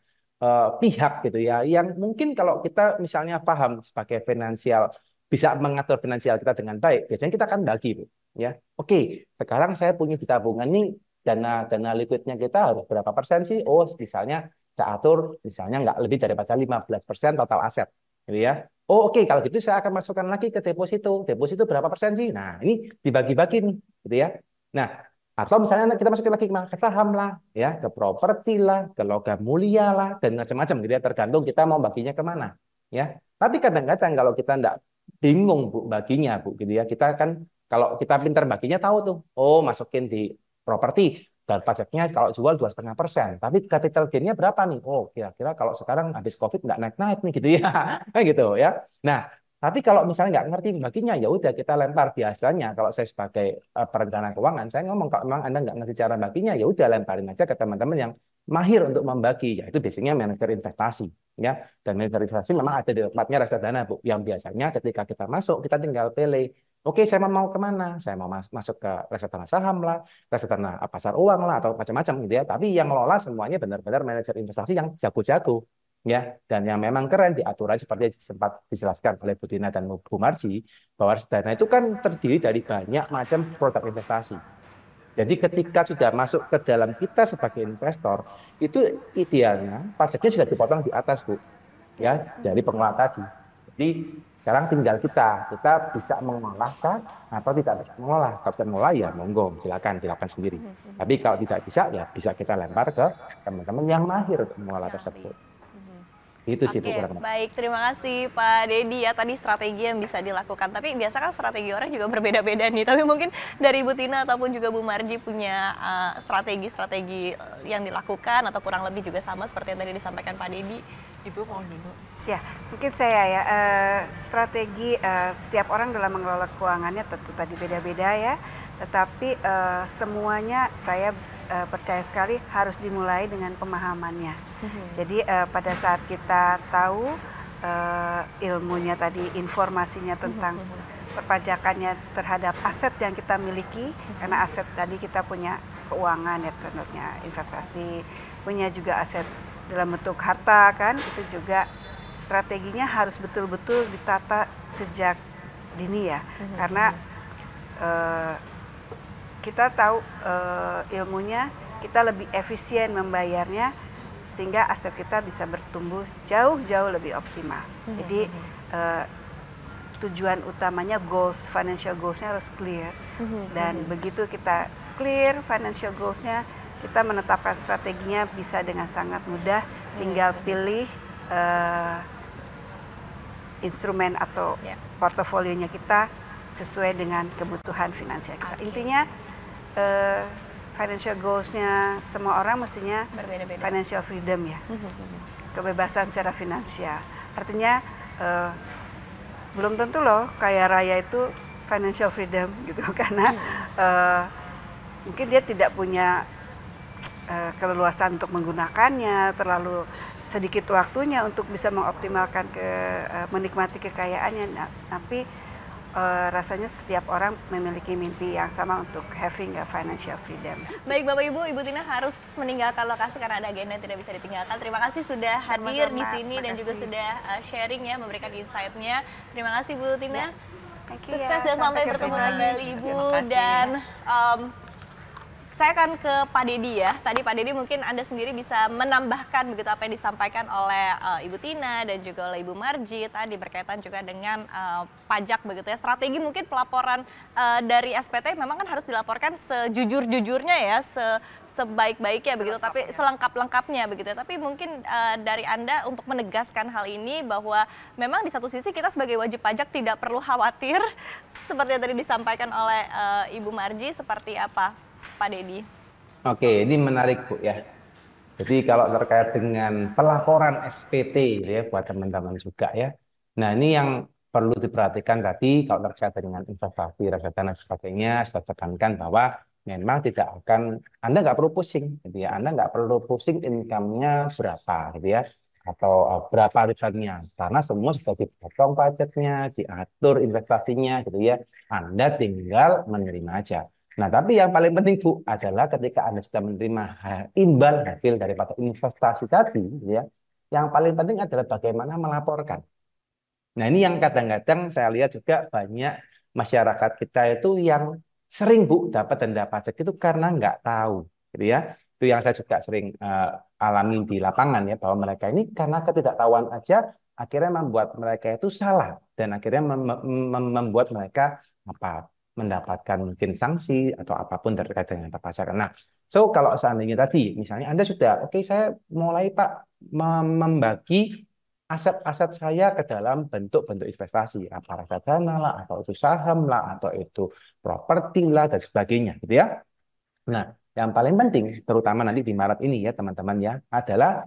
pihak gitu ya, yang mungkin kalau kita misalnya paham sebagai finansial, bisa mengatur finansial kita dengan baik, biasanya kita akan bagi Bu ya. Oke, sekarang saya punya di tabungan nih dana liquidnya kita harus berapa persen sih? Oh misalnya saya atur misalnya nggak lebih daripada 15% total aset gitu ya. Oh oke, kalau gitu saya akan masukkan lagi ke deposito. Deposito berapa persen sih? Nah ini dibagi-bagi nih gitu ya. Nah atau misalnya kita masukin lagi ke saham lah, ya, ke properti lah, ke logam mulia lah, dan macam-macam gitu ya. Tergantung kita mau baginya kemana, ya. Tapi kadang-kadang kalau kita enggak bingung Bu baginya Bu, gitu ya. Kita kan kalau kita pintar baginya tahu tuh, oh masukin di properti dan pajaknya kalau jual 2,5%. Tapi capital gain-nya berapa nih? Oh kira-kira kalau sekarang habis COVID nggak naik-naik nih gitu ya, gitu ya. Nah tapi kalau misalnya nggak ngerti baginya, ya udah kita lempar. Biasanya kalau saya sebagai perencana keuangan, saya ngomong kalau memang Anda nggak ngerti cara baginya, ya udah lemparin aja ke teman-teman yang mahir untuk membagi. Yaitu biasanya manajer investasi, ya. Dan manajer investasi memang ada di tempatnya reksadana Bu. Yang biasanya ketika kita masuk, kita tinggal pilih. Oke, saya mau kemana? Saya mau masuk ke reksadana saham lah, reksadana pasar uang lah, atau macam-macam gitu ya. Tapi yang ngelola semuanya benar-benar manajer investasi yang jago-jago. Ya, dan yang memang keren diatur seperti sempat dijelaskan oleh Bu Tina dan Bu Marji, bahwa reksadana itu kan terdiri dari banyak macam produk investasi. Jadi ketika sudah masuk ke dalam kita sebagai investor, itu idealnya pajaknya sudah dipotong di atas Bu, ya, dari pengelola tadi. Jadi sekarang tinggal kita bisa mengolah atau tidak bisa mengolah. Kalau bisa mengolah ya monggo, silakan dilakukan sendiri. Tapi kalau tidak bisa ya bisa kita lempar ke teman-teman yang mahir untuk mengolah tersebut. Itu sih Bu. Baik, terima kasih Pak Dedi ya, tadi strategi yang bisa dilakukan. Tapi biasa kan strategi orang juga berbeda-beda nih. Tapi mungkin dari Bu Tina ataupun juga Bu Marji punya strategi-strategi yang dilakukan atau kurang lebih juga sama seperti yang tadi disampaikan Pak Dedi. Ibu mau dulu. Ya, mungkin saya ya, strategi setiap orang dalam mengelola keuangannya tentu tadi beda-beda ya, tetapi semuanya saya percaya sekali harus dimulai dengan pemahamannya. Jadi pada saat kita tahu ilmunya tadi, informasinya tentang perpajakannya terhadap aset yang kita miliki, karena aset tadi kita punya keuangan ya, tentunya investasi, punya juga aset dalam bentuk harta kan, itu juga strateginya harus betul-betul ditata sejak dini ya, karena kita tahu ilmunya, kita lebih efisien membayarnya sehingga aset kita bisa bertumbuh jauh-jauh lebih optimal. Jadi tujuan utamanya goals, financial goalsnya harus clear, dan begitu kita clear financial goalsnya, kita menetapkan strateginya bisa dengan sangat mudah, tinggal pilih instrumen atau portofolionya kita sesuai dengan kebutuhan finansial kita. Intinya financial goalsnya semua orang mestinya berbeda-beda. Financial freedom ya, kebebasan secara finansial. Artinya belum tentu loh kaya raya itu financial freedom gitu, karena mungkin dia tidak punya keleluasan untuk menggunakannya, terlalu sedikit waktunya untuk bisa mengoptimalkan menikmati kekayaannya. Tapi rasanya setiap orang memiliki mimpi yang sama untuk having a financial freedom. Baik Bapak Ibu, Ibu Tina harus meninggalkan lokasi karena ada agenda yang tidak bisa ditinggalkan. Terima kasih sudah hadir di sini dan juga sudah sharing ya, memberikan insight-nya. Terima kasih Bu Tina. Sukses dan sampai bertemu kembali Ibu. Dan saya akan ke Pak Dedi ya. Tadi Pak Dedi mungkin Anda sendiri bisa menambahkan begitu apa yang disampaikan oleh Ibu Tina dan juga oleh Ibu Marji tadi berkaitan juga dengan pajak begitu ya. Strategi mungkin pelaporan dari SPT memang kan harus dilaporkan sejujur-jujurnya ya, sebaik-baiknya begitu, tapi selengkap-lengkapnya begitu ya. Tapi mungkin dari Anda untuk menegaskan hal ini bahwa memang di satu sisi kita sebagai wajib pajak tidak perlu khawatir seperti yang tadi disampaikan oleh Ibu Marji, seperti apa Pak Dedi? Oke, ini menarik Bu ya. Jadi kalau terkait dengan pelaporan SPT ya buat teman-teman juga ya. Nah ini yang perlu diperhatikan tadi kalau terkait dengan investasi, reksadana dan sebagainya, saya tekankan bahwa memang tidak akan, Anda nggak perlu pusing, gitu ya. Anda nggak perlu pusing income-nya berapa, gitu ya, atau berapa returnnya, karena semua sudah dipotong pajaknya, diatur investasinya, gitu ya. Anda tinggal menerima aja. Nah, tapi yang paling penting Bu adalah ketika Anda sudah menerima imbal hasil daripada investasi tadi, ya, yang paling penting adalah bagaimana melaporkan. Nah, ini yang kadang-kadang saya lihat juga banyak masyarakat kita itu yang sering Bu dapat denda pajak itu karena nggak tahu, gitu ya. Itu yang saya juga sering alami di lapangan ya, bahwa mereka ini karena ketidaktahuan aja akhirnya membuat mereka itu salah dan akhirnya membuat mereka apa mendapatkan mungkin sanksi atau apapun terkait dengan perpajakan. Nah, so kalau seandainya tadi, misalnya Anda sudah, oke, saya mulai Pak membagi aset-aset saya ke dalam bentuk-bentuk investasi, apa reksadana lah, atau itu saham lah, atau itu properti lah, dan sebagainya, gitu ya. Nah, yang paling penting, terutama nanti di Maret ini ya teman-teman ya, adalah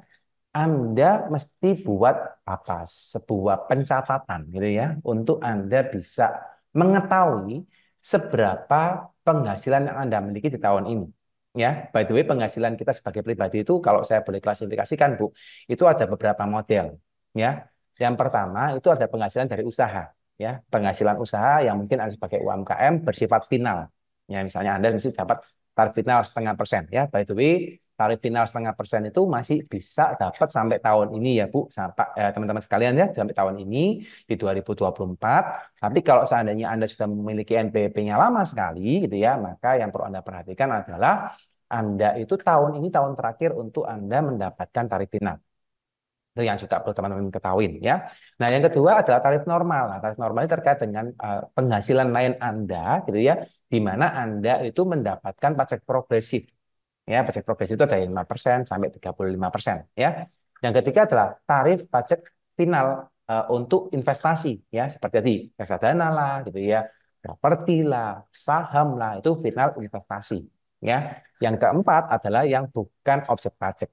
Anda mesti buat apa? Sebuah pencatatan gitu ya, untuk Anda bisa mengetahui seberapa penghasilan yang Anda miliki di tahun ini. Ya, by the way, penghasilan kita sebagai pribadi itu kalau saya boleh klasifikasikan, Bu, itu ada beberapa model. Ya, yang pertama itu ada penghasilan dari usaha. Ya, penghasilan usaha yang mungkin Anda sebagai UMKM bersifat final. Ya, misalnya Anda mesti dapat tarif final 0,5%. Ya, by the way, tarif final 0,5% itu masih bisa dapat sampai tahun ini ya Bu, sampai teman-teman sekalian ya, sampai tahun ini di 2024. Tapi kalau seandainya Anda sudah memiliki NPWP-nya lama sekali gitu ya, maka yang perlu Anda perhatikan adalah Anda itu tahun ini tahun terakhir untuk Anda mendapatkan tarif final. Itu yang juga perlu teman-teman ketahui ya. Nah, yang kedua adalah tarif normal. Nah, tarif normal ini terkait dengan penghasilan lain Anda gitu ya, di mana Anda itu mendapatkan pajak progresif. Ya, pajak progresif itu dari 5% sampai 35% ya. Yang ketiga adalah tarif pajak final untuk investasi ya, seperti tadi reksadana lah gitu ya, properti lah, saham lah, itu final investasi ya. Yang keempat adalah yang bukan objek pajak.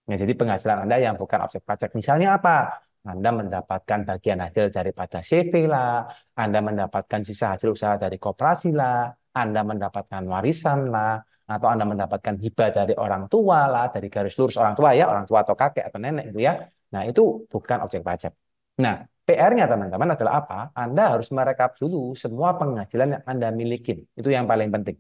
Ya, jadi penghasilan Anda yang bukan objek pajak. Misalnya apa? Anda mendapatkan bagian hasil daripada CV lah, Anda mendapatkan sisa hasil usaha dari koperasi lah, Anda mendapatkan warisan lah, atau Anda mendapatkan hibah dari orang tua lah, dari garis lurus orang tua ya, orang tua atau kakek atau nenek itu ya. Nah, itu bukan objek pajak. Nah, PR-nya teman-teman adalah apa? Anda harus merekap dulu semua penghasilan yang Anda miliki. Itu yang paling penting.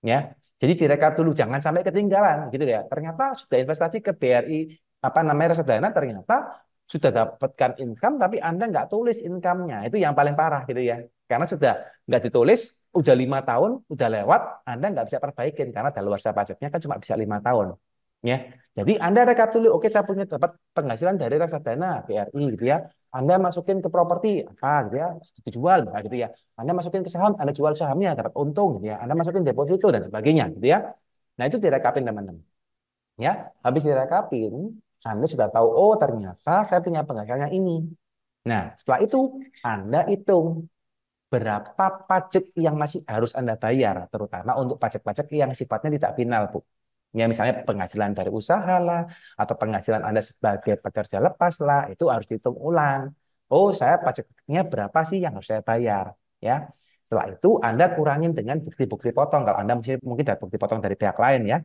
Ya, jadi direkap dulu, jangan sampai ketinggalan gitu ya. Ternyata sudah investasi ke BRI apa namanya reksadana, ternyata sudah dapatkan income tapi Anda nggak tulis income-nya. Itu yang paling parah gitu ya. Karena sudah nggak ditulis, udah 5 tahun, udah lewat, Anda nggak bisa perbaikin karena daluarsa pajaknya kan cuma bisa 5 tahun. Ya, jadi Anda rekap dulu, oke saya punya dapat penghasilan dari reksadana BRI gitu ya. Anda masukin ke properti apa gitu ya, dijual gitu ya. Anda masukin ke saham, Anda jual sahamnya dapat untung gitu ya. Anda masukin deposito dan sebagainya gitu ya. Nah, itu direkapin teman-teman. Ya, habis direkapin, Anda sudah tahu oh ternyata saya punya penghasilannya ini. Nah, setelah itu Anda hitung berapa pajak yang masih harus Anda bayar, terutama untuk pajak-pajak yang sifatnya tidak final, Bu. Ya, misalnya penghasilan dari usaha lah, atau penghasilan Anda sebagai pekerja lepas lah, itu harus dihitung ulang. Oh, saya pajaknya berapa sih yang harus saya bayar? Ya, setelah itu Anda kurangin dengan bukti-bukti potong. Kalau Anda mungkin dapat bukti potong dari pihak lain ya,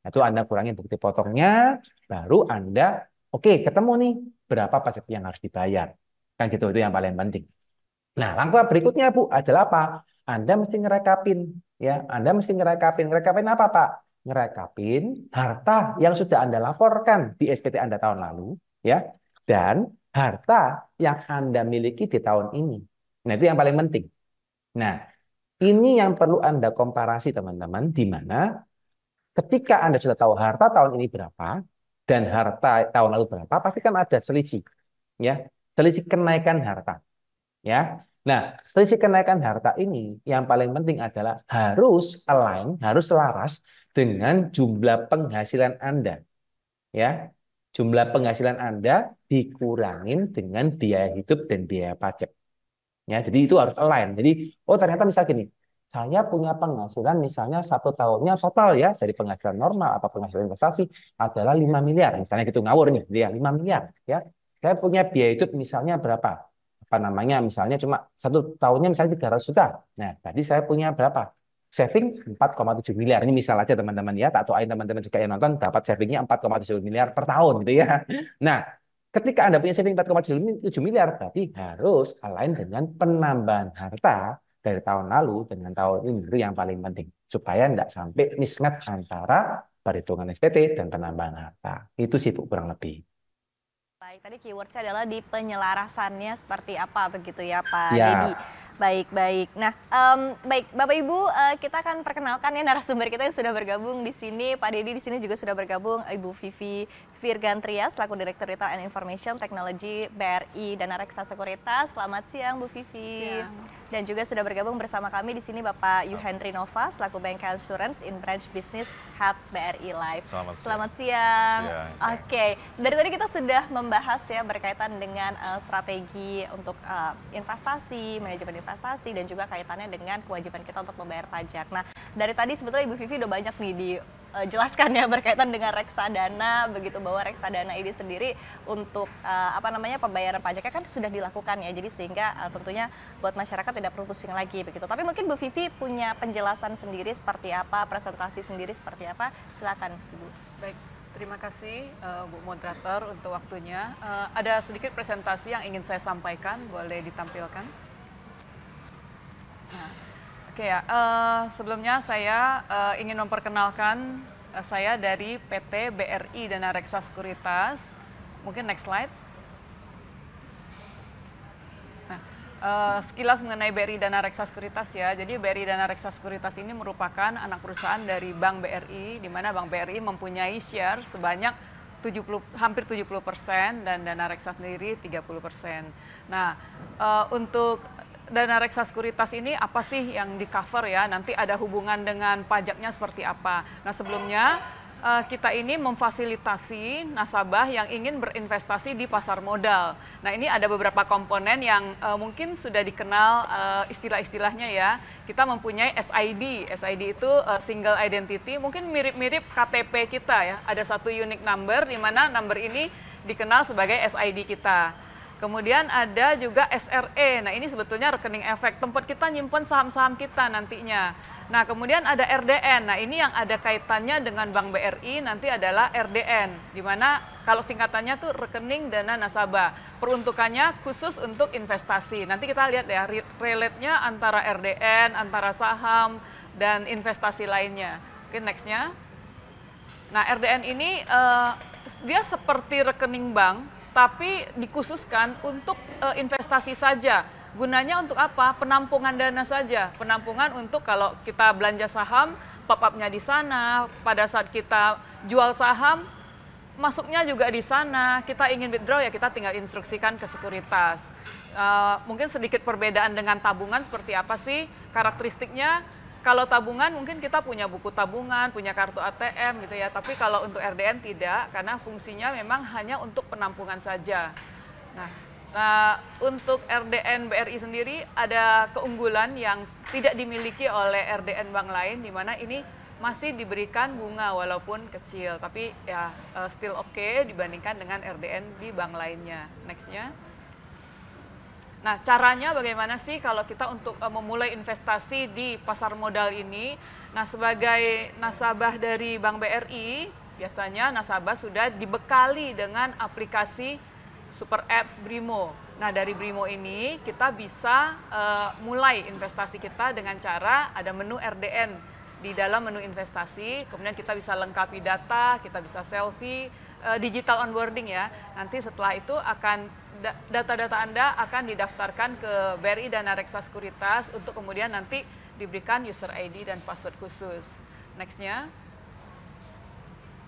itu Anda kurangin bukti potongnya, baru Anda, oke, ketemu nih berapa pajak yang harus dibayar. Kan gitu, itu yang paling penting. Nah, langkah berikutnya Bu adalah apa? Anda mesti ngerekapin ya. Anda mesti ngerekapin. Ngerekapin apa, Pak? Ngerekapin harta yang sudah Anda laporkan di SPT Anda tahun lalu ya, dan harta yang Anda miliki di tahun ini. Nah, itu yang paling penting. Nah, ini yang perlu Anda komparasi teman-teman, di mana ketika Anda sudah tahu harta tahun ini berapa dan harta tahun lalu berapa, pasti kan ada selisih ya. Selisih kenaikan harta. Ya. Nah, selisih kenaikan harta ini yang paling penting adalah harus align, harus selaras dengan jumlah penghasilan Anda. Ya. Jumlah penghasilan Anda dikurangin dengan biaya hidup dan biaya pajak. Ya, jadi itu harus align. Jadi, oh ternyata misal gini, saya punya penghasilan misalnya 1 tahunnya total ya dari penghasilan normal atau penghasilan investasi adalah 5 miliar. Misalnya gitu ngawur nih, ya 5 miliar. Ya, saya punya biaya hidup misalnya berapa? Apa namanya? Misalnya cuma 1 tahunnya misalnya 300 juta. Nah, tadi saya punya berapa? Saving 4,7 miliar. Ini misal aja teman-teman ya. Tak tahu teman-teman juga yang nonton dapat savingnya 4,7 miliar per tahun gitu ya. Nah, ketika Anda punya saving 4,7 miliar, berarti harus align dengan penambahan harta dari tahun lalu dengan tahun ini. Itu yang paling penting. Supaya tidak sampai mismatch antara perhitungan SPT dan penambahan harta. Itu sih Bu, kurang lebih. Baik, tadi keywordnya adalah di penyelarasannya seperti apa begitu ya Pak Ya. Dedi. Baik. Nah, baik Bapak Ibu, kita akan perkenalkan ya narasumber kita yang sudah bergabung di sini. Pak Dedi di sini juga sudah bergabung, Ibu Vivi Virgantria selaku Direktur Retail and Information Technology BRI Dana Reksa Sekuritas. Selamat siang Bu Vivi. Siang. Dan juga sudah bergabung bersama kami di sini Bapak Yuhendri Nova selaku Bank Insurance in Branch Business Head BRI Life. Selamat siang. Oke, dari tadi kita sudah membahas ya berkaitan dengan strategi untuk investasi, manajemen investasi dan juga kaitannya dengan kewajiban kita untuk membayar pajak. Nah, dari tadi sebetulnya Ibu Vivi udah banyak nih dijelaskan ya berkaitan dengan reksadana, begitu bahwa reksadana ini sendiri untuk pembayaran pajaknya kan sudah dilakukan ya. Jadi sehingga tentunya buat masyarakat tidak perlu pusing lagi begitu. Tapi mungkin Bu Vivi punya penjelasan sendiri seperti apa, presentasi sendiri seperti apa. Silakan Ibu. Baik, terima kasih Bu Moderator untuk waktunya. Ada sedikit presentasi yang ingin saya sampaikan, boleh ditampilkan? Nah, oke ya, sebelumnya saya ingin memperkenalkan saya dari PT BRI Dana Reksa Sekuritas. Mungkin next slide. Sekilas mengenai BRI Dana Reksa Sekuritas ya. Jadi BRI Dana Reksa Sekuritas ini merupakan anak perusahaan dari Bank BRI, di mana Bank BRI mempunyai share sebanyak hampir 70% dan Dana Reksa sendiri 30%. Nah, untuk Dana Reksa Sekuritas ini apa sih yang di cover ya? Nanti ada hubungan dengan pajaknya seperti apa? Nah, sebelumnya kita ini memfasilitasi nasabah yang ingin berinvestasi di pasar modal. Nah, ini ada beberapa komponen yang mungkin sudah dikenal istilah-istilahnya ya. Kita mempunyai SID. SID itu single identity, mungkin mirip-mirip KTP kita ya. Ada satu unique number di mana number ini dikenal sebagai SID kita. Kemudian ada juga SRE. Nah, ini sebetulnya rekening efek, tempat kita nyimpen saham-saham kita nantinya. Nah, kemudian ada RDN. Nah, ini yang ada kaitannya dengan Bank BRI nanti adalah RDN, di mana kalau singkatannya tuh rekening dana nasabah. Peruntukannya khusus untuk investasi. Nanti kita lihat ya, relate-nya antara RDN, antara saham, dan investasi lainnya. Oke, next-nya. Nah, RDN ini dia seperti rekening bank, tapi dikhususkan untuk investasi saja. Gunanya untuk apa? Penampungan dana saja. Penampungan untuk kalau kita belanja saham, top up-nya di sana. Pada saat kita jual saham, masuknya juga di sana. Kita ingin withdraw ya kita tinggal instruksikan ke sekuritas. Mungkin sedikit perbedaan dengan tabungan seperti apa sih karakteristiknya? Kalau tabungan mungkin kita punya buku tabungan, punya kartu ATM gitu ya. Tapi kalau untuk RDN tidak, karena fungsinya memang hanya untuk penampungan saja. Nah, untuk RDN BRI sendiri ada keunggulan yang tidak dimiliki oleh RDN bank lain, di mana ini masih diberikan bunga walaupun kecil. Tapi ya still oke dibandingkan dengan RDN di bank lainnya. Next-nya. Nah, caranya bagaimana sih kalau kita untuk memulai investasi di pasar modal ini? Nah, sebagai nasabah dari Bank BRI, biasanya nasabah sudah dibekali dengan aplikasi Super Apps Brimo. Nah, dari Brimo ini kita bisa mulai investasi kita dengan cara ada menu RDN di dalam menu investasi, kemudian kita bisa lengkapi data, kita bisa selfie, digital onboarding ya. Nanti setelah itu akan data-data Anda akan didaftarkan ke BRI Dana Reksa Sekuritas untuk kemudian nanti diberikan user ID dan password khusus. Next-nya.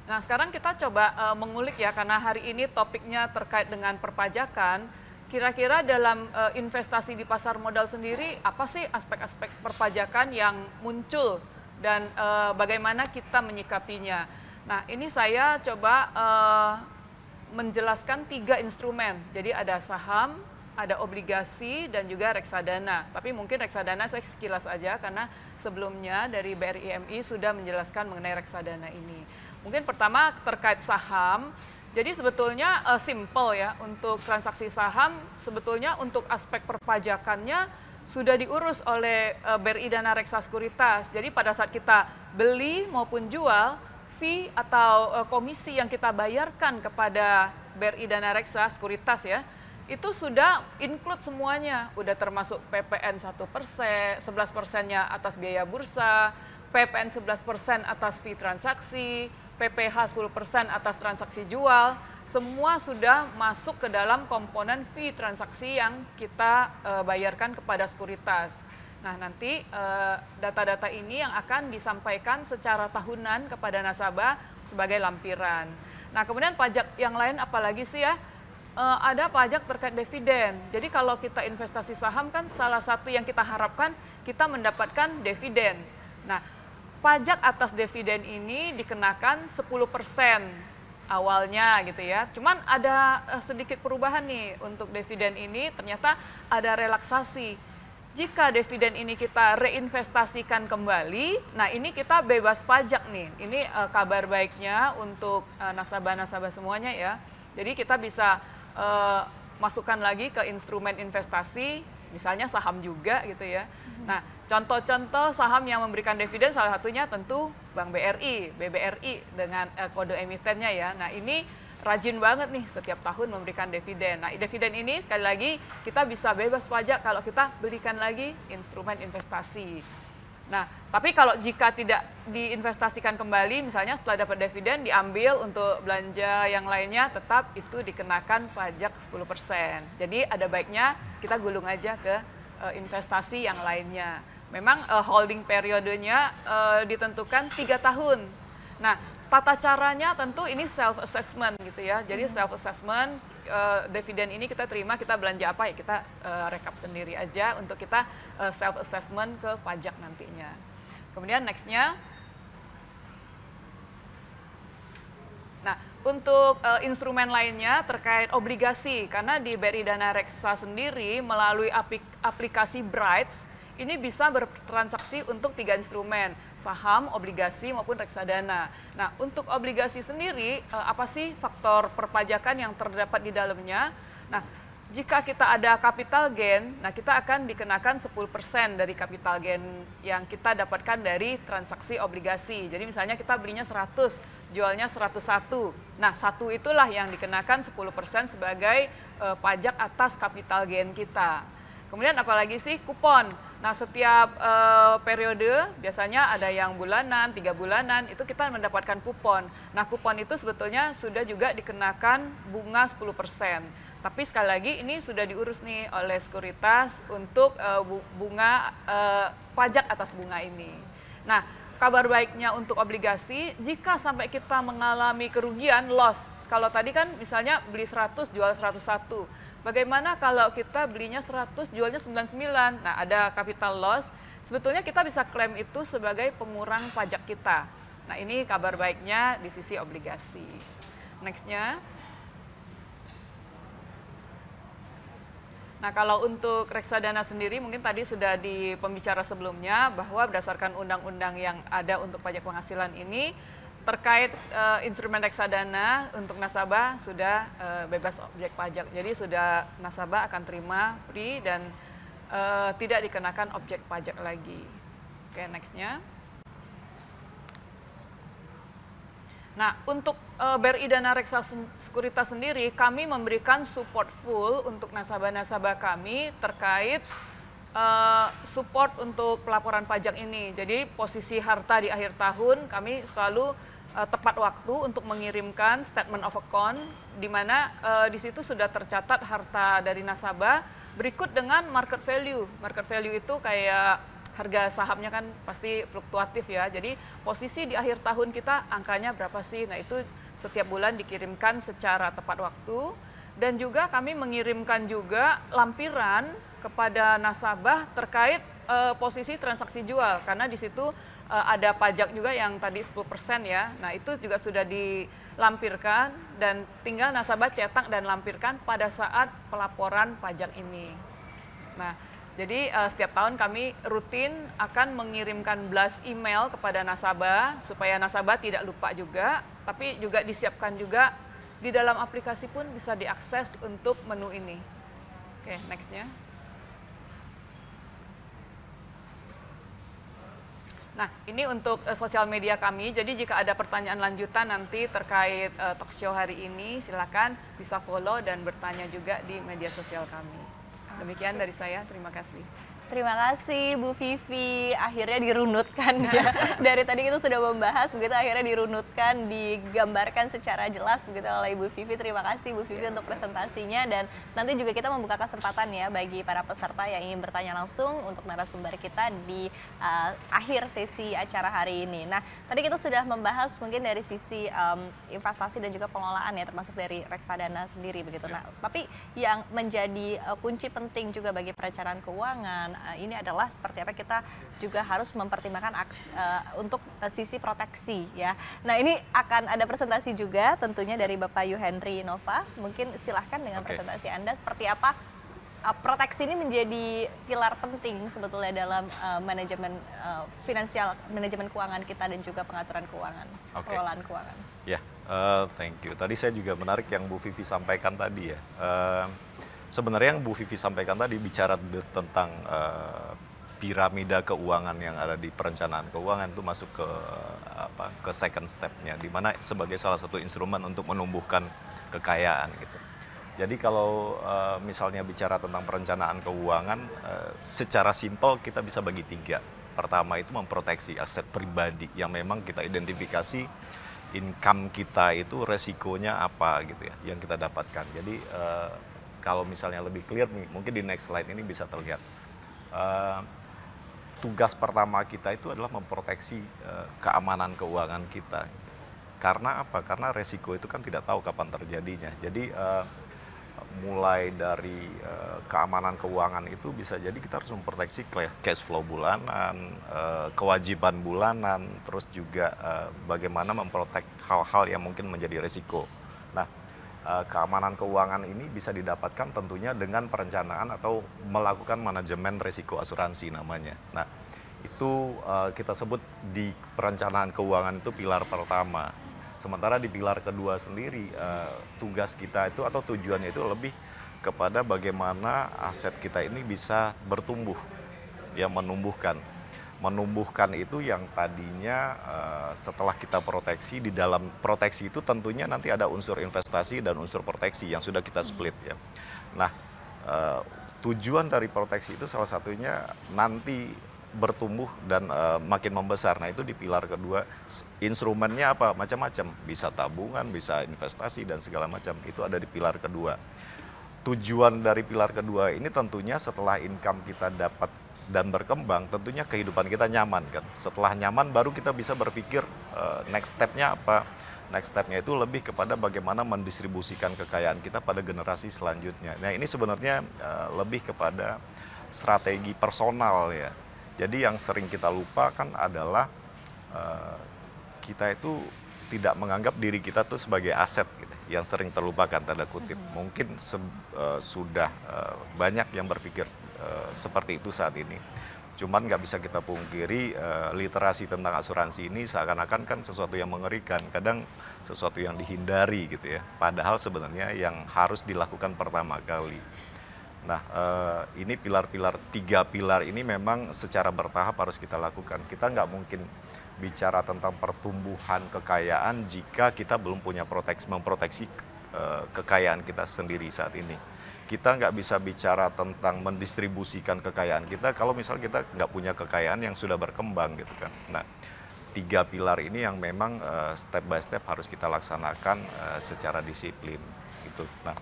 Nah, sekarang kita coba mengulik ya, karena hari ini topiknya terkait dengan perpajakan. Kira-kira dalam investasi di pasar modal sendiri, apa sih aspek-aspek perpajakan yang muncul dan bagaimana kita menyikapinya? Nah, ini saya coba menjelaskan 3 instrumen. Jadi ada saham, ada obligasi, dan juga reksadana. Tapi mungkin reksadana saya sekilas aja karena sebelumnya dari BRIMI sudah menjelaskan mengenai reksadana ini. Mungkin pertama terkait saham. Jadi sebetulnya simple ya, untuk transaksi saham sebetulnya untuk aspek perpajakannya sudah diurus oleh BRI Dana Reksa Sekuritas. Jadi pada saat kita beli maupun jual, fee atau komisi yang kita bayarkan kepada BRI Dana Reksa Sekuritas ya, itu sudah include semuanya, udah termasuk PPN 1%, 11%-nya atas biaya bursa, PPN 11% atas fee transaksi, PPh 10% atas transaksi jual, semua sudah masuk ke dalam komponen fee transaksi yang kita bayarkan kepada sekuritas. Nah, nanti data-data ini yang akan disampaikan secara tahunan kepada nasabah sebagai lampiran. Nah, kemudian pajak yang lain apalagi sih ya? Ada pajak terkait dividen. Jadi kalau kita investasi saham kan salah satu yang kita harapkan kita mendapatkan dividen. Nah, pajak atas dividen ini dikenakan 10% awalnya gitu ya. Cuman ada sedikit perubahan nih untuk dividen ini, ternyata ada relaksasi. Jika dividen ini kita reinvestasikan kembali, nah ini kita bebas pajak nih. Ini kabar baiknya untuk nasabah-nasabah semuanya ya. Jadi kita bisa masukkan lagi ke instrumen investasi, misalnya saham juga gitu ya. Nah, contoh-contoh saham yang memberikan dividen salah satunya tentu Bank BRI, BBRI dengan kode emitennya ya. Nah, ini rajin banget nih setiap tahun memberikan dividen. Nah, dividen ini sekali lagi kita bisa bebas pajak kalau kita belikan lagi instrumen investasi. Nah, tapi kalau jika tidak diinvestasikan kembali, misalnya setelah dapat dividen diambil untuk belanja yang lainnya, tetap itu dikenakan pajak 10%. Jadi ada baiknya kita gulung aja ke investasi yang lainnya. Memang holding periodenya ditentukan 3 tahun. Nah, tata caranya tentu ini self assessment gitu ya. Jadi self assessment dividen ini kita terima, kita belanja apa ya kita rekap sendiri aja untuk kita self assessment ke pajak nantinya. Kemudian next-nya. Nah, untuk instrumen lainnya terkait obligasi, karena di BRI Dana Reksa sendiri melalui aplikasi Brights, ini bisa bertransaksi untuk 3 instrumen, saham, obligasi, maupun reksadana. Nah, untuk obligasi sendiri, apa sih faktor perpajakan yang terdapat di dalamnya? Nah, jika kita ada capital gain, nah kita akan dikenakan 10% dari capital gain yang kita dapatkan dari transaksi obligasi. Jadi misalnya kita belinya 100, jualnya 101. Nah, 1 itulah yang dikenakan 10% sebagai pajak atas capital gain kita. Kemudian apalagi sih kupon. Nah, setiap periode biasanya ada yang bulanan, 3 bulanan, itu kita mendapatkan kupon. Nah, kupon itu sebetulnya sudah juga dikenakan bunga 10%. Tapi sekali lagi ini sudah diurus nih oleh sekuritas untuk bunga pajak atas bunga ini. Nah, kabar baiknya untuk obligasi, jika sampai kita mengalami kerugian, loss. Kalau tadi kan misalnya beli 100, jual 101. Bagaimana kalau kita belinya 100, jualnya 99? Nah, ada capital loss. Sebetulnya kita bisa klaim itu sebagai pengurang pajak kita. Nah, ini kabar baiknya di sisi obligasi. Next-nya. Nah, kalau untuk reksadana sendiri mungkin tadi sudah di pembicara sebelumnya bahwa berdasarkan undang-undang yang ada untuk pajak penghasilan ini terkait instrumen reksadana untuk nasabah sudah bebas objek pajak. Jadi sudah nasabah akan terima free dan tidak dikenakan objek pajak lagi. Oke, next-nya. Nah, untuk BRI Dana Reksa Sekuritas sendiri, kami memberikan support full untuk nasabah-nasabah kami terkait support untuk pelaporan pajak ini. Jadi posisi harta di akhir tahun kami selalu tepat waktu untuk mengirimkan statement of account, di mana di situ sudah tercatat harta dari nasabah berikut dengan market value. Market value itu kayak harga sahamnya kan pasti fluktuatif ya. Jadi posisi di akhir tahun kita angkanya berapa sih? Nah, itu setiap bulan dikirimkan secara tepat waktu. Dan juga kami mengirimkan juga lampiran kepada nasabah terkait posisi transaksi jual. Karena di situ ada pajak juga yang tadi 10% ya. Nah, itu juga sudah dilampirkan dan tinggal nasabah cetak dan lampirkan pada saat pelaporan pajak ini. Nah, jadi setiap tahun kami rutin akan mengirimkan blast email kepada nasabah supaya nasabah tidak lupa juga, tapi juga disiapkan juga di dalam aplikasi pun bisa diakses untuk menu ini. Oke, next-nya. Nah, ini untuk sosial media kami, jadi jika ada pertanyaan lanjutan nanti terkait talk show hari ini, silakan bisa follow dan bertanya juga di media sosial kami. Demikian dari saya, terima kasih. Terima kasih Bu Vivi, akhirnya dirunutkan ya. Dari tadi kita sudah membahas, begitu akhirnya dirunutkan, digambarkan secara jelas begitu oleh Ibu Vivi. Terima kasih Bu Vivi untuk presentasinya, dan nanti juga kita membuka kesempatan ya bagi para peserta yang ingin bertanya langsung untuk narasumber kita di akhir sesi acara hari ini. Nah, tadi kita sudah membahas mungkin dari sisi investasi dan juga pengelolaan ya, termasuk dari reksadana sendiri begitu. Nah, tapi yang menjadi kunci penting juga bagi perencanaan keuangan ini adalah seperti apa kita juga harus mempertimbangkan untuk sisi proteksi ya. Nah, ini akan ada presentasi juga tentunya dari Bapak Yuhendri Nova. Mungkin silahkan dengan presentasi Anda seperti apa proteksi ini menjadi pilar penting sebetulnya dalam manajemen finansial, manajemen keuangan kita dan juga pengaturan keuangan, pengelolaan keuangan. Ya, thank you. Tadi saya juga menarik yang Bu Vivi sampaikan tadi ya. Sebenarnya yang Bu Vivi sampaikan tadi bicara tentang piramida keuangan yang ada di perencanaan keuangan itu masuk ke second step-nya, di mana sebagai salah satu instrumen untuk menumbuhkan kekayaan gitu. Jadi kalau misalnya bicara tentang perencanaan keuangan, secara simpel kita bisa bagi 3. Pertama itu memproteksi aset pribadi yang memang kita identifikasi income kita itu resikonya apa gitu ya, yang kita dapatkan. Jadi kalau misalnya lebih clear, mungkin di next slide ini bisa terlihat. Tugas pertama kita itu adalah memproteksi keamanan keuangan kita. Karena apa? Karena resiko itu kan tidak tahu kapan terjadinya. Jadi mulai dari keamanan keuangan itu bisa jadi kita harus memproteksi cash flow bulanan, kewajiban bulanan, terus juga bagaimana memprotek hal-hal yang mungkin menjadi risiko. Nah, keamanan keuangan ini bisa didapatkan tentunya dengan perencanaan atau melakukan manajemen risiko asuransi namanya. Nah, itu kita sebut di perencanaan keuangan itu pilar pertama. Sementara di pilar kedua sendiri, tugas kita itu atau tujuannya itu lebih kepada bagaimana aset kita ini bisa bertumbuh, ya menumbuhkan. Menumbuhkan itu yang tadinya setelah kita proteksi, di dalam proteksi itu tentunya nanti ada unsur investasi dan unsur proteksi yang sudah kita split ya. Nah, tujuan dari proteksi itu salah satunya nanti bertumbuh dan makin membesar. Nah, itu di pilar kedua. Instrumennya apa? Macam-macam. Bisa tabungan, bisa investasi dan segala macam. Itu ada di pilar kedua. Tujuan dari pilar kedua ini tentunya setelah income kita dapat dan berkembang, tentunya kehidupan kita nyaman kan. Setelah nyaman baru kita bisa berpikir next step-nya apa. Next step-nya itu lebih kepada bagaimana mendistribusikan kekayaan kita pada generasi selanjutnya. Nah, ini sebenarnya lebih kepada strategi personal ya. Jadi yang sering kita lupa kan adalah kita itu tidak menganggap diri kita tuh sebagai aset gitu. Yang sering terlupakan tanda kutip. Mungkin sudah banyak yang berpikir seperti itu saat ini. Cuman nggak bisa kita pungkiri literasi tentang asuransi ini seakan-akan kan sesuatu yang mengerikan. Kadang sesuatu yang dihindari gitu ya. Padahal sebenarnya yang harus dilakukan pertama kali. Nah, ini tiga pilar ini memang secara bertahap harus kita lakukan. Kita nggak mungkin bicara tentang pertumbuhan kekayaan jika kita belum punya memproteksi kekayaan kita sendiri saat ini. Kita nggak bisa bicara tentang mendistribusikan kekayaan kita kalau misal kita nggak punya kekayaan yang sudah berkembang gitu kan. Nah, tiga pilar ini yang memang step by step harus kita laksanakan secara disiplin gitu. Nah,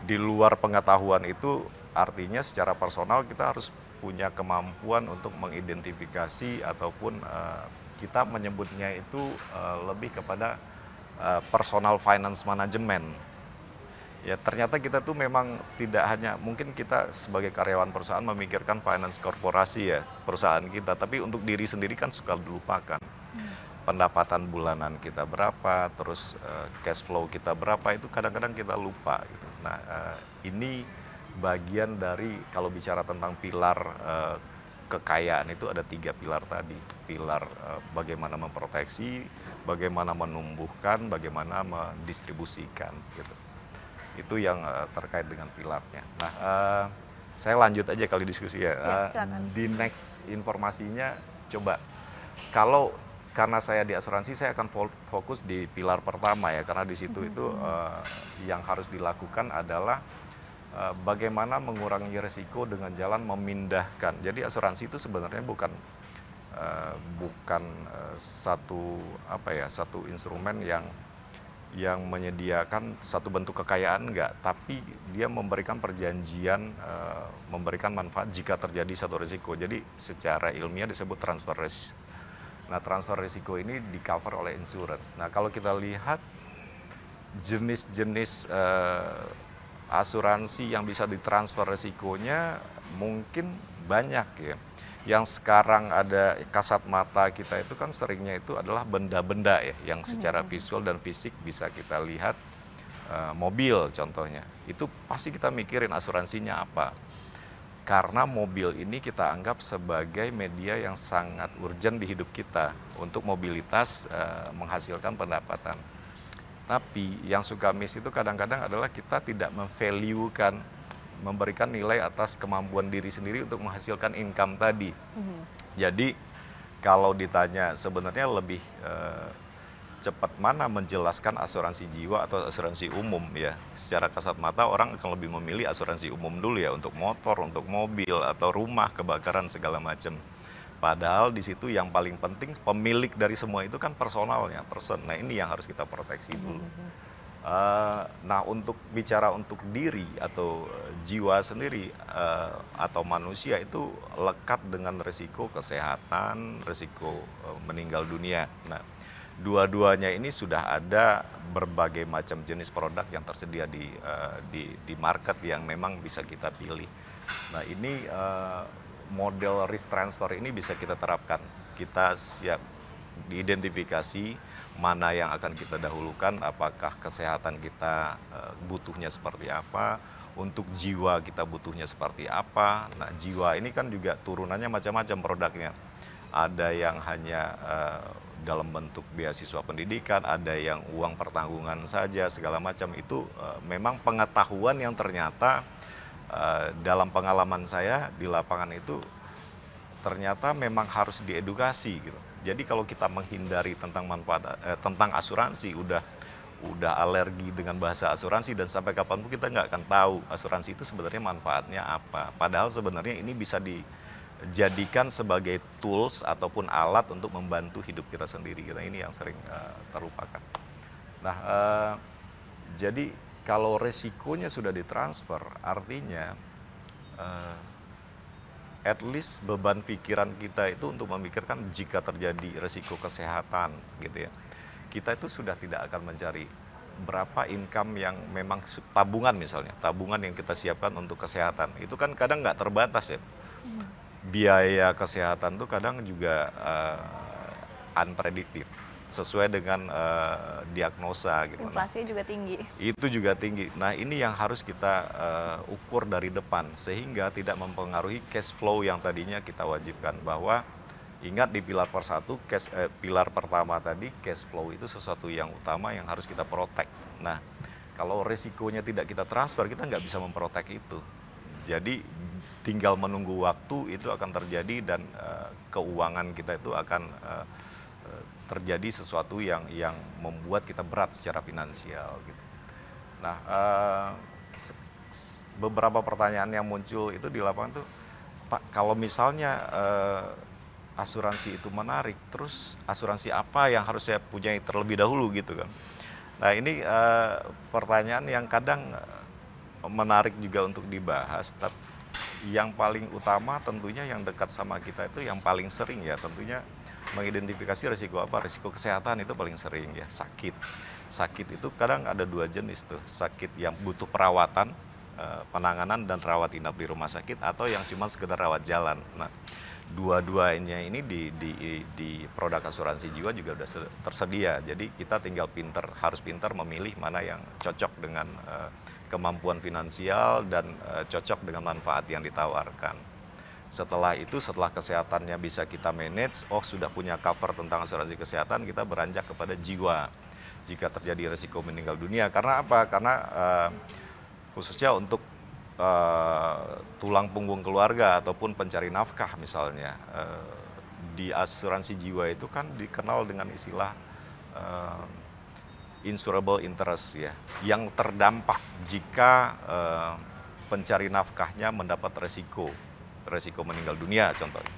di luar pengetahuan itu artinya secara personal kita harus punya kemampuan untuk mengidentifikasi ataupun kita menyebutnya itu lebih kepada personal finance management. Ya, ternyata kita tuh memang tidak hanya mungkin kita sebagai karyawan perusahaan memikirkan finance korporasi ya perusahaan kita, tapi untuk diri sendiri kan suka dilupakan. Pendapatan bulanan kita berapa, terus cash flow kita berapa, itu kadang-kadang kita lupa gitu. Nah, ini bagian dari kalau bicara tentang pilar kekayaan itu ada tiga pilar tadi. Pilar bagaimana memproteksi, bagaimana menumbuhkan, bagaimana mendistribusikan gitu. Itu yang terkait dengan pilarnya. Nah, saya lanjut aja kali diskusi ya. Di next informasinya coba kalau karena saya di asuransi, saya akan fokus di pilar pertama ya, karena di situ itu yang harus dilakukan adalah bagaimana mengurangi risiko dengan jalan memindahkan. Jadi asuransi itu sebenarnya bukan satu instrumen yang menyediakan satu bentuk kekayaan enggak, tapi dia memberikan perjanjian, memberikan manfaat jika terjadi satu risiko. Jadi secara ilmiah disebut transfer risk. Nah, transfer risiko ini di-cover oleh insurance. Nah, kalau kita lihat jenis-jenis asuransi yang bisa ditransfer risikonya mungkin banyak ya. Yang sekarang ada kasat mata kita itu kan seringnya itu adalah benda-benda ya, yang secara visual dan fisik bisa kita lihat, mobil contohnya. Itu pasti kita mikirin asuransinya apa. Karena mobil ini kita anggap sebagai media yang sangat urgent di hidup kita untuk mobilitas, menghasilkan pendapatan. Tapi yang suka miss itu kadang-kadang adalah kita tidak memvaluekan, memberikan nilai atas kemampuan diri sendiri untuk menghasilkan income tadi. Jadi kalau ditanya sebenarnya lebih cepat mana menjelaskan asuransi jiwa atau asuransi umum ya, secara kasat mata orang akan lebih memilih asuransi umum dulu ya, untuk motor, untuk mobil atau rumah kebakaran segala macam. Padahal di situ yang paling penting pemilik dari semua itu kan personalnya, person. Nah, ini yang harus kita proteksi dulu. Nah, untuk bicara untuk diri atau jiwa sendiri atau manusia itu lekat dengan risiko kesehatan, risiko meninggal dunia. Nah, dua-duanya ini sudah ada berbagai macam jenis produk yang tersedia di market yang memang bisa kita pilih. Nah ini model risk transfer ini bisa kita terapkan. Kita siap diidentifikasi mana yang akan kita dahulukan, apakah kesehatan kita butuhnya seperti apa, untuk jiwa kita butuhnya seperti apa. Nah jiwa ini kan juga turunannya macam-macam produknya. Ada yang hanya dalam bentuk beasiswa pendidikan, ada yang uang pertanggungan saja, segala macam. Itu memang pengetahuan yang ternyata dalam pengalaman saya di lapangan itu ternyata memang harus diedukasi gitu. Jadi kalau kita menghindari tentang tentang asuransi, udah alergi dengan bahasa asuransi, dan sampai kapanpun kita nggak akan tahu asuransi itu sebenarnya manfaatnya apa. Padahal sebenarnya ini bisa dijadikan sebagai tools ataupun alat untuk membantu hidup kita sendiri. Ini yang sering terlupakan. Nah, jadi kalau resikonya sudah ditransfer, artinya at least beban pikiran kita itu untuk memikirkan jika terjadi resiko kesehatan gitu ya. Kita itu sudah tidak akan mencari berapa income yang memang tabungan, misalnya tabungan yang kita siapkan untuk kesehatan. Itu kan kadang nggak terbatas ya. Biaya kesehatan tuh kadang juga unpredicted, sesuai dengan diagnosa gitu. Inflasi juga tinggi. Itu juga tinggi. Nah ini yang harus kita ukur dari depan sehingga tidak mempengaruhi cash flow yang tadinya kita wajibkan. Bahwa ingat di pilar pilar pertama tadi, cash flow itu sesuatu yang utama yang harus kita protect. Nah kalau risikonya tidak kita transfer, kita nggak bisa memprotek itu. Jadi tinggal menunggu waktu itu akan terjadi, dan keuangan kita itu akan terjadi sesuatu yang membuat kita berat secara finansial gitu. Nah, beberapa pertanyaan yang muncul itu di lapangan tuh, Pak, kalau misalnya asuransi itu menarik, terus asuransi apa yang harus saya punyai terlebih dahulu gitu kan? Nah ini pertanyaan yang kadang menarik juga untuk dibahas, tapi yang paling utama tentunya yang dekat sama kita itu yang paling sering ya tentunya mengidentifikasi risiko apa. Risiko kesehatan itu paling sering ya, sakit itu kadang ada dua jenis tuh, sakit yang butuh perawatan, penanganan dan rawat inap di rumah sakit, atau yang cuma sekedar rawat jalan. Nah dua-duanya ini di produk asuransi jiwa juga sudah tersedia, jadi kita tinggal harus pintar memilih mana yang cocok dengan kemampuan finansial dan cocok dengan manfaat yang ditawarkan. Setelah itu, setelah kesehatannya bisa kita manage, sudah punya cover tentang asuransi kesehatan, kita beranjak kepada jiwa. Jika terjadi risiko meninggal dunia, karena apa? Karena khususnya untuk tulang punggung keluarga ataupun pencari nafkah misalnya, di asuransi jiwa itu kan dikenal dengan istilah insurable interest ya, yang terdampak jika pencari nafkahnya mendapat resiko meninggal dunia contohnya.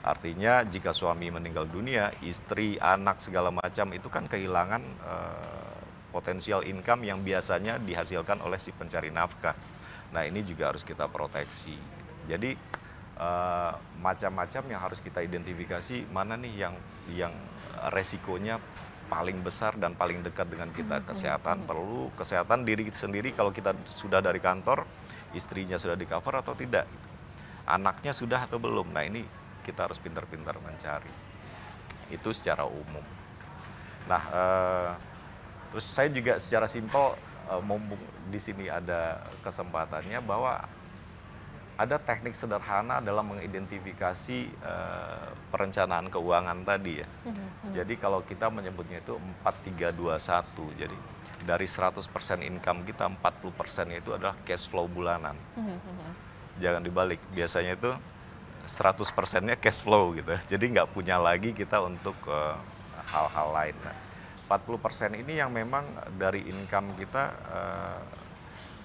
Artinya jika suami meninggal dunia, istri, anak segala macam itu kan kehilangan potensial income yang biasanya dihasilkan oleh si pencari nafkah. Nah ini juga harus kita proteksi. Jadi macam-macam yang harus kita identifikasi, mana nih yang resikonya paling besar dan paling dekat dengan kita. Kesehatan perlu, kesehatan diri sendiri kalau kita sudah dari kantor, istrinya sudah di cover atau tidak, anaknya sudah atau belum. Nah ini kita harus pintar-pintar mencari itu secara umum. Nah terus saya juga secara simpel, mumpung di sini ada kesempatannya, bahwa ada teknik sederhana dalam mengidentifikasi perencanaan keuangan tadi ya. Jadi kalau kita menyebutnya itu 4321. Jadi dari 100% income kita, 40% itu adalah cash flow bulanan. Jangan dibalik, biasanya itu 100%-nya cash flow gitu. Jadi nggak punya lagi kita untuk hal-hal lain. Nah, 40% ini yang memang dari income kita,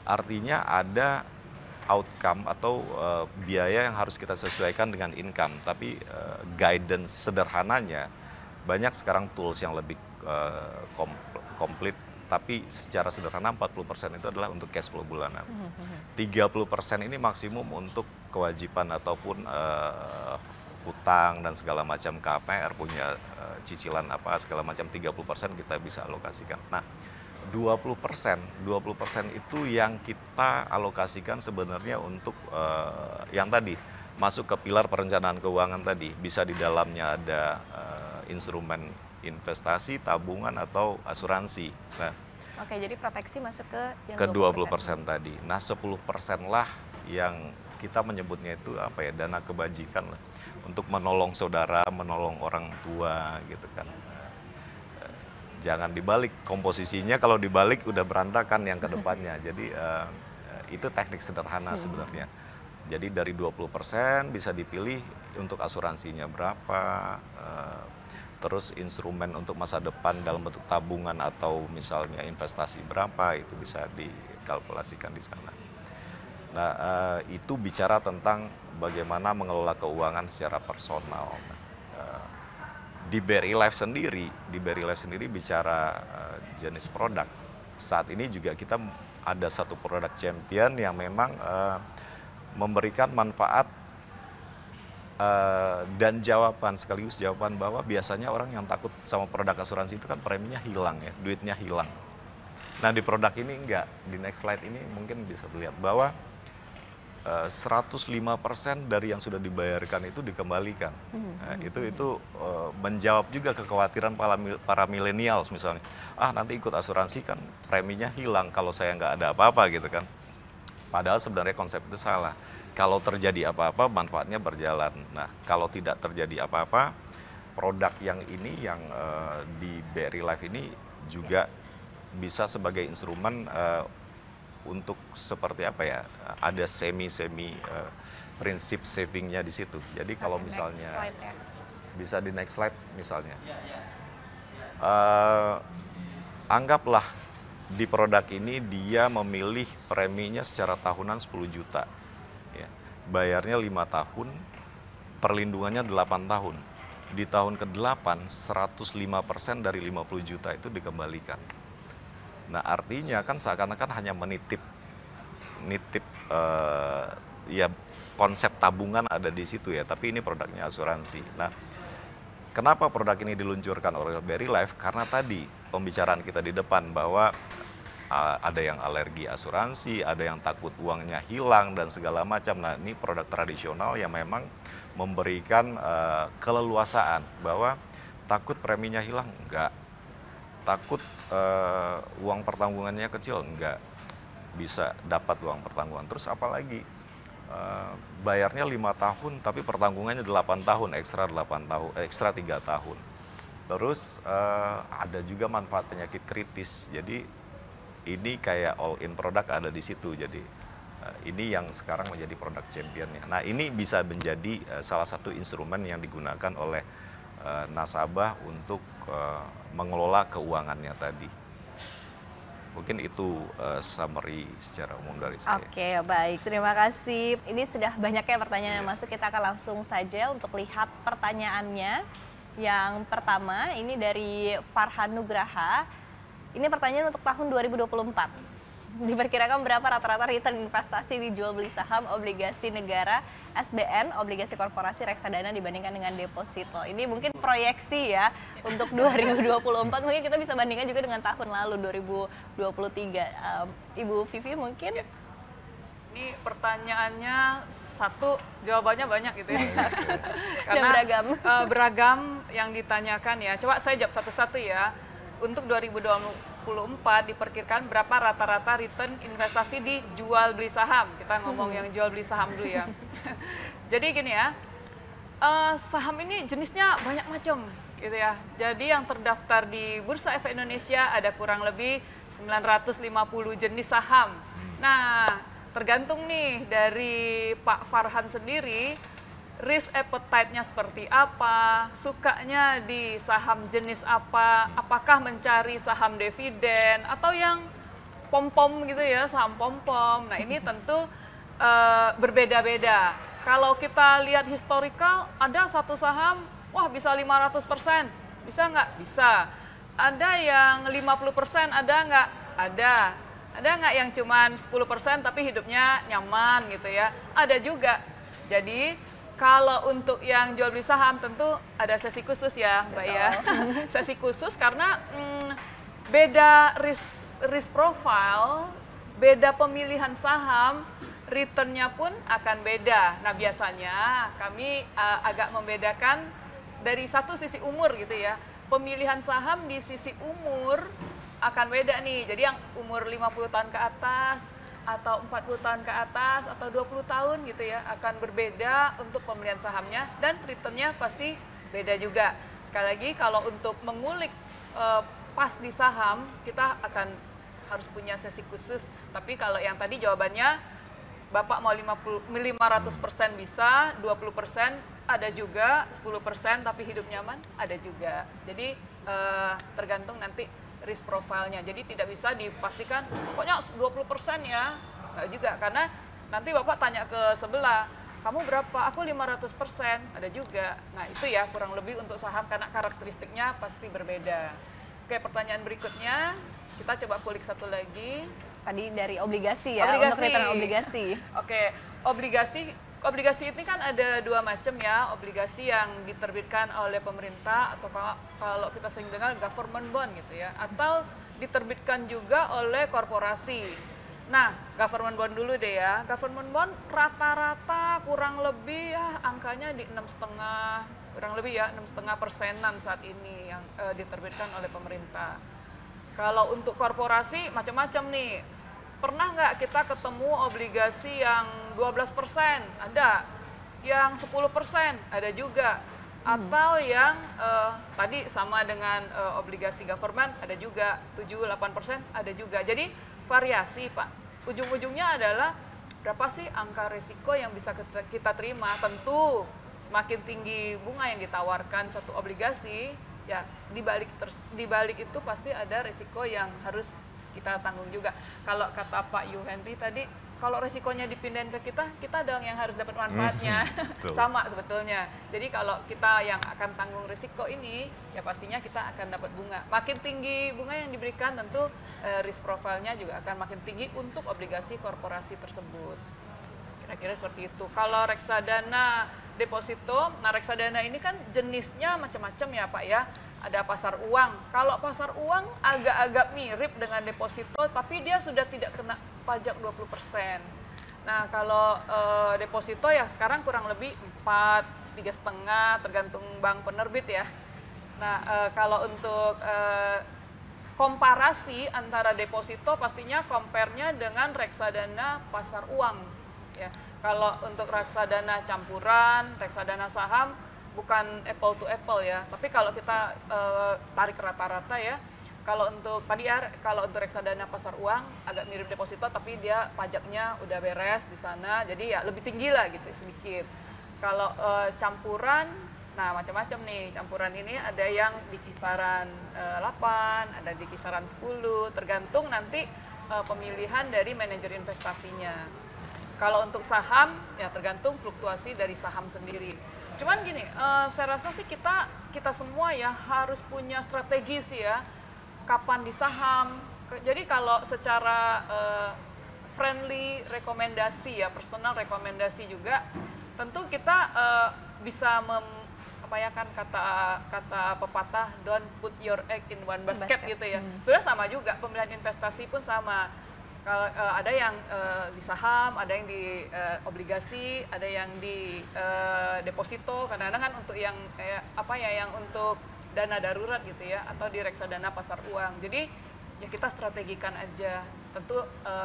artinya ada outcome atau biaya yang harus kita sesuaikan dengan income. Tapi guidance sederhananya, banyak sekarang tools yang lebih komplit, tapi secara sederhana 40% itu adalah untuk cash flow bulanan. 30% ini maksimum untuk kewajiban ataupun utang dan segala macam KPR, punya cicilan apa segala macam 30% kita bisa alokasikan. Nah, 20% itu yang kita alokasikan sebenarnya untuk yang tadi masuk ke pilar perencanaan keuangan tadi. Bisa di dalamnya ada instrumen investasi, tabungan atau asuransi. Nah, Oke, jadi proteksi masuk ke yang ke 20% tadi. Nah, 10% lah yang kita menyebutnya itu apa ya, dana kebajikan lah, untuk menolong saudara, menolong orang tua gitu kan. Jangan dibalik komposisinya, kalau dibalik udah berantakan yang ke depannya. Jadi itu teknik sederhana sebenarnya. Jadi dari 20% bisa dipilih untuk asuransinya berapa, terus instrumen untuk masa depan dalam bentuk tabungan atau misalnya investasi berapa, itu bisa dikalkulasikan di sana. Nah, itu bicara tentang bagaimana mengelola keuangan secara personal. Di BRI Life sendiri bicara jenis produk. Saat ini juga kita ada satu produk champion yang memang memberikan manfaat dan sekaligus jawaban bahwa biasanya orang yang takut sama produk asuransi itu kan preminya hilang ya, duitnya hilang. Nah, di produk ini enggak. Di next slide ini mungkin bisa dilihat bahwa 105% dari yang sudah dibayarkan itu dikembalikan. Nah, itu menjawab juga kekhawatiran para millennials misalnya. Nanti ikut asuransi kan preminya hilang kalau saya nggak ada apa-apa gitu kan. Padahal sebenarnya konsep itu salah. Kalau terjadi apa-apa, manfaatnya berjalan. Nah, kalau tidak terjadi apa-apa, produk yang ini, yang di BRI Life ini juga bisa sebagai instrumen untuk seperti apa ya, ada semi prinsip savingnya di situ. Jadi kalau misalnya, bisa di next slide misalnya. Anggaplah di produk ini dia memilih preminya secara tahunan 10 juta. Bayarnya 5 tahun, perlindungannya 8 tahun. Di tahun ke-8, 105% dari 50 juta itu dikembalikan. Nah, artinya kan seakan-akan hanya menitip ya, konsep tabungan ada di situ ya, tapi ini produknya asuransi. Nah, kenapa produk ini diluncurkan oleh BRI Life? Karena tadi pembicaraan kita di depan bahwa ada yang alergi asuransi, ada yang takut uangnya hilang dan segala macam. Nah, ini produk tradisional yang memang memberikan keleluasaan bahwa takut preminya hilang, enggak. Takut uang pertanggungannya kecil, enggak. Bisa dapat uang pertanggungan. Terus apalagi bayarnya 5 tahun tapi pertanggungannya 8 tahun, ekstra 3 tahun. Terus ada juga manfaat penyakit kritis. Jadi ini kayak all in produk ada di situ. Jadi ini yang sekarang menjadi produk championnya. Nah, ini bisa menjadi salah satu instrumen yang digunakan oleh nasabah untuk mengelola keuangannya tadi. Mungkin itu summary secara umum dari saya. Oke, baik. Terima kasih. Ini sudah banyaknya pertanyaan yang masuk. Kita akan langsung saja untuk lihat pertanyaannya. Yang pertama, ini dari Farhan Nugraha. Ini pertanyaan untuk tahun 2024. Diperkirakan berapa rata-rata return investasi di jual beli saham, obligasi negara, SBN, obligasi korporasi, reksadana dibandingkan dengan deposito. Ini mungkin proyeksi ya untuk 2024. Mungkin kita bisa bandingkan juga dengan tahun lalu 2023. Ibu Vivi mungkin? Ini pertanyaannya satu, jawabannya banyak gitu ya. Karena beragam yang ditanyakan ya. Coba saya jawab satu-satu ya. Untuk 2024 diperkirakan berapa rata-rata return investasi di jual beli saham. Kita ngomong yang jual beli saham dulu ya. Jadi gini ya, saham ini jenisnya banyak macam gitu ya. Jadi yang terdaftar di Bursa Efek Indonesia ada kurang lebih 950 jenis saham. Nah, tergantung nih dari Pak Farhan sendiri, risk appetite-nya seperti apa, sukanya di saham jenis apa, apakah mencari saham dividen atau yang pom-pom gitu ya, saham pom-pom. Nah, ini tentu berbeda-beda. Kalau kita lihat historical, ada satu saham, wah bisa 500%, bisa nggak? Bisa. Ada yang 50%, ada nggak? Ada. Ada nggak yang cuman 10% tapi hidupnya nyaman gitu ya? Ada juga. Jadi Kalau untuk yang jual beli saham tentu ada sesi khusus ya, Mbak ya. Sesi khusus karena beda risk profile, beda pemilihan saham, returnnya pun akan beda. Nah biasanya kami agak membedakan dari satu sisi umur gitu ya. Pemilihan saham di sisi umur akan beda nih. Jadi yang umur 50 tahun ke atas, atau 40 tahun ke atas, atau 20 tahun gitu ya, akan berbeda untuk pemilihan sahamnya, dan returnnya pasti beda juga. Sekali lagi, kalau untuk mengulik pas di saham, kita akan harus punya sesi khusus. Tapi kalau yang tadi jawabannya, Bapak mau 500% bisa, 20% ada juga, 10% tapi hidup nyaman ada juga. Jadi tergantung nanti risk profile-nya. Jadi tidak bisa dipastikan pokoknya 20% ya, nggak juga. Karena nanti Bapak tanya ke sebelah, kamu berapa? Aku 500%, ada juga. Nah itu ya kurang lebih untuk saham karena karakteristiknya pasti berbeda. Oke, pertanyaan berikutnya kita coba kulik satu lagi. Tadi dari obligasi ya, untuk return obligasi. Oke, obligasi ini kan ada dua macam ya, obligasi yang diterbitkan oleh pemerintah atau kalau kita sering dengar government bond gitu ya, atau diterbitkan juga oleh korporasi. Nah, government bond dulu deh ya. Government bond rata-rata kurang lebih ya angkanya di 6,5, kurang lebih ya 6,5%-an saat ini yang diterbitkan oleh pemerintah. Kalau untuk korporasi macam-macam nih. Pernah nggak kita ketemu obligasi yang 12%? Ada. Yang 10% ada juga. Atau yang tadi sama dengan obligasi government ada juga. 7-8% ada juga. Jadi variasi Pak. Ujung-ujungnya adalah berapa sih angka risiko yang bisa kita terima. Tentu semakin tinggi bunga yang ditawarkan satu obligasi, ya di balik itu pasti ada risiko yang harus kita tanggung juga. Kalau kata Pak Yu Henry tadi, kalau risikonya dipindahin ke kita dong yang harus dapat manfaatnya. Sama sebetulnya. Jadi kalau kita yang akan tanggung risiko ini, ya pastinya kita akan dapat bunga. Makin tinggi bunga yang diberikan, tentu risk profile-nya juga akan makin tinggi untuk obligasi korporasi tersebut. Kira-kira seperti itu. Kalau reksadana deposito, nah reksadana ini kan jenisnya macam-macam ya Pak ya. Ada pasar uang. Kalau pasar uang agak-agak mirip dengan deposito, tapi dia sudah tidak kena pajak 20%. Nah kalau deposito ya sekarang kurang lebih 4, 3,5 tergantung bank penerbit ya. Nah kalau untuk komparasi antara deposito pastinya compare-nya dengan reksadana pasar uang. Ya. Kalau untuk reksadana campuran, reksadana saham, bukan apple to apple ya, tapi kalau kita tarik rata-rata ya, kalau untuk tadi ya, kalau untuk reksadana pasar uang agak mirip deposito, tapi dia pajaknya udah beres di sana, jadi ya lebih tinggi lah gitu sedikit. Kalau campuran, nah macam-macam nih, campuran ini ada yang di kisaran 8, ada di kisaran 10, tergantung nanti pemilihan dari manajer investasinya. Kalau untuk saham, ya tergantung fluktuasi dari saham sendiri. Cuman gini, saya rasa sih kita semua ya harus punya strategi sih ya, kapan di saham. Jadi kalau secara friendly rekomendasi ya, personal rekomendasi juga, tentu kita bisa apa ya kan kata pepatah, don't put your egg in one basket gitu ya. Sebenarnya sama juga, pemilihan investasi pun sama. Kalau ada yang di saham, ada yang di obligasi, ada yang di deposito. Kadang-kadang kan untuk yang yang untuk dana darurat gitu ya, atau di reksadana pasar uang. Jadi ya kita strategikan aja. Tentu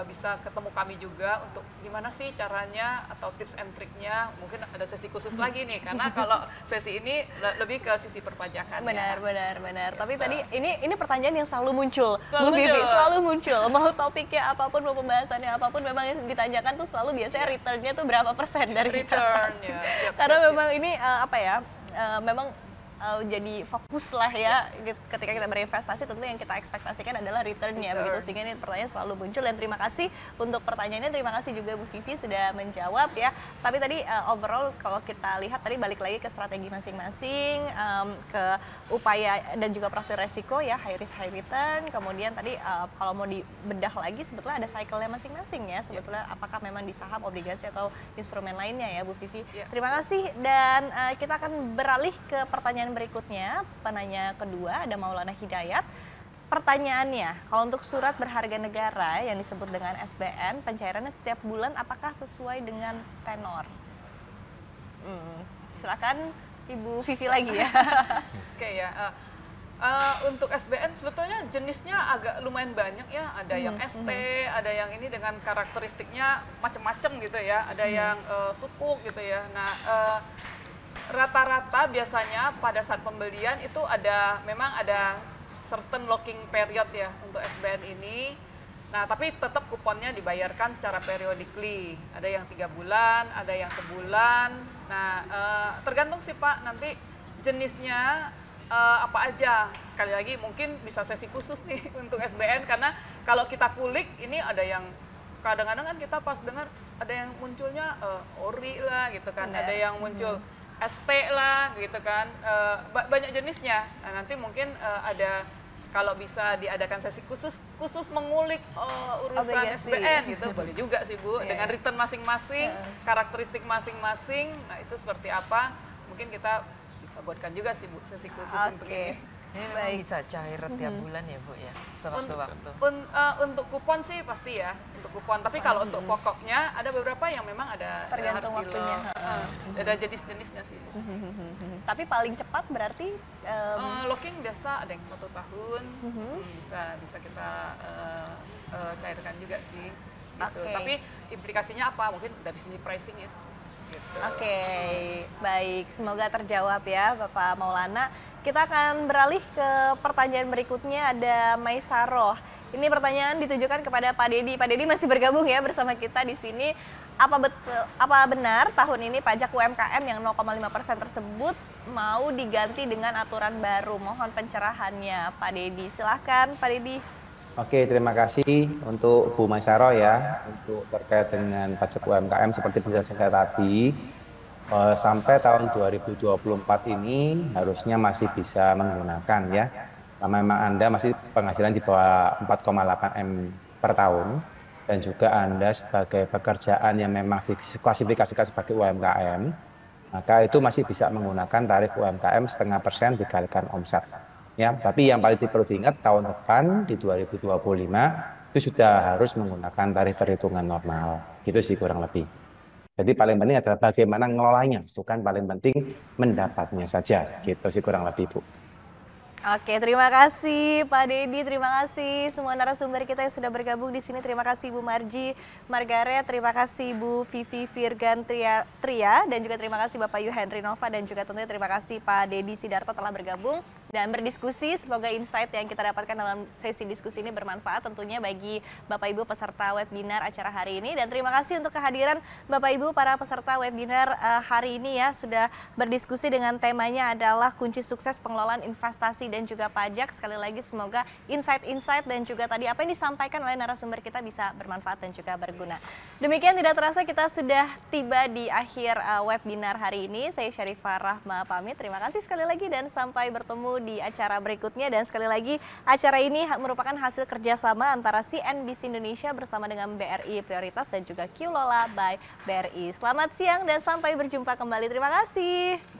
bisa ketemu kami juga untuk gimana sih caranya atau tips and triknya. Mungkin ada sesi khusus lagi nih, karena kalau sesi ini lebih ke sisi perpajakan. Benar. Tapi tadi ini pertanyaan yang selalu muncul, Bu Vivi, selalu muncul. Mau topiknya apapun, mau pembahasannya apapun, memang yang ditanyakan tuh selalu biasanya returnnya tuh berapa persen dari investasi. Karena memang ini memang jadi fokus lah ya ketika kita berinvestasi. Tentu yang kita ekspektasikan adalah return-nya begitu, sehingga ini pertanyaan selalu muncul. Dan terima kasih untuk pertanyaannya, terima kasih juga Bu Vivi sudah menjawab ya. Tapi tadi overall kalau kita lihat tadi balik lagi ke strategi masing-masing, ke upaya dan juga profil resiko ya, high risk high return. Kemudian tadi kalau mau dibedah lagi sebetulnya ada cycle-nya masing-masing ya, sebetulnya apakah memang di saham, obligasi atau instrumen lainnya ya Bu Vivi. Terima kasih, dan kita akan beralih ke pertanyaan berikutnya. Penanya kedua ada Maulana Hidayat. Pertanyaannya, kalau untuk surat berharga negara yang disebut dengan SBN, pencairannya setiap bulan apakah sesuai dengan tenor? Silakan Ibu Vivi lagi ya. Oke ya. Untuk SBN sebetulnya jenisnya agak lumayan banyak ya, ada yang ST, ada yang ini dengan karakteristiknya macam-macam gitu ya, ada yang sukuk gitu ya. Nah, rata-rata biasanya pada saat pembelian itu memang ada certain locking period ya untuk SBN ini. Nah, tapi tetap kuponnya dibayarkan secara periodically. Ada yang 3 bulan, ada yang sebulan. Nah, tergantung sih Pak, nanti jenisnya apa aja. Sekali lagi mungkin bisa sesi khusus nih untuk SBN, karena kalau kita kulik ini ada yang kadang-kadang kan kita pas dengar ada yang munculnya ori lah gitu kan, ada yang muncul ST lah gitu kan, banyak jenisnya. Nah, nanti mungkin ada kalau bisa diadakan sesi khusus mengulik urusan obligasi. SBN gitu, boleh juga sih Bu, dengan return masing-masing, karakteristik masing-masing. Nah, itu seperti apa? Mungkin kita bisa buatkan juga sih Bu sesi khusus untuk ini. Ini memang bisa cair tiap bulan ya Bu ya, sewaktu-waktu. Untuk kupon sih pasti ya, untuk kupon. Tapi kalau untuk pokoknya ada beberapa yang memang ada Tergantung harus waktunya. Ada jenis-jenisnya sih. Tapi paling cepat berarti Locking biasa ada yang 1 tahun, bisa kita cairkan juga sih. Gitu. Tapi implikasinya apa? Mungkin dari sini pricing ya. Gitu. Oke, baik. Semoga terjawab ya Bapak Maulana. Kita akan beralih ke pertanyaan berikutnya, ada Maisaroh. Ini pertanyaan ditujukan kepada Pak Dedi. Pak Dedi masih bergabung ya bersama kita di sini. Apa benar tahun ini pajak UMKM yang 0,5% tersebut mau diganti dengan aturan baru? Mohon pencerahannya Pak Dedi. Silahkan Pak Dedi. Oke, terima kasih untuk Bu Maisaro ya, untuk terkait dengan pajak UMKM seperti penjelasan saya tadi. Sampai tahun 2024 ini harusnya masih bisa menggunakan ya. Karena memang Anda masih penghasilan di bawah 4,8 M per tahun, dan juga Anda sebagai pekerjaan yang memang diklasifikasikan sebagai UMKM, maka itu masih bisa menggunakan tarif UMKM 0,5% dikalikan omset. Ya, tapi yang paling perlu diingat tahun depan di 2025 itu sudah harus menggunakan tarif perhitungan normal. Gitu sih kurang lebih. Jadi paling penting adalah bagaimana ngelolanya, bukan paling penting mendapatnya saja. Gitu sih kurang lebih Bu. Oke, terima kasih Pak Dedi, terima kasih semua narasumber kita yang sudah bergabung di sini. Terima kasih Bu Marji Margaret, terima kasih Bu Vivi Virgan Tria, dan juga terima kasih Bapak Yu Henry Nova, dan juga tentunya terima kasih Pak Dedi Sidarto telah bergabung dan berdiskusi. Semoga insight yang kita dapatkan dalam sesi diskusi ini bermanfaat tentunya bagi Bapak Ibu peserta webinar acara hari ini. Dan terima kasih untuk kehadiran Bapak Ibu para peserta webinar hari ini ya, sudah berdiskusi dengan temanya adalah kunci sukses pengelolaan investasi dan juga pajak. Sekali lagi semoga insight-insight dan juga tadi apa yang disampaikan oleh narasumber kita bisa bermanfaat dan juga berguna. Demikian tidak terasa kita sudah tiba di akhir webinar hari ini. Saya Syarifah Rahma pamit. Terima kasih sekali lagi dan sampai bertemu di acara berikutnya. Dan sekali lagi acara ini merupakan hasil kerjasama antara CNBC Indonesia bersama dengan BRI Prioritas dan juga QLola by BRI. Selamat siang dan sampai berjumpa kembali. Terima kasih.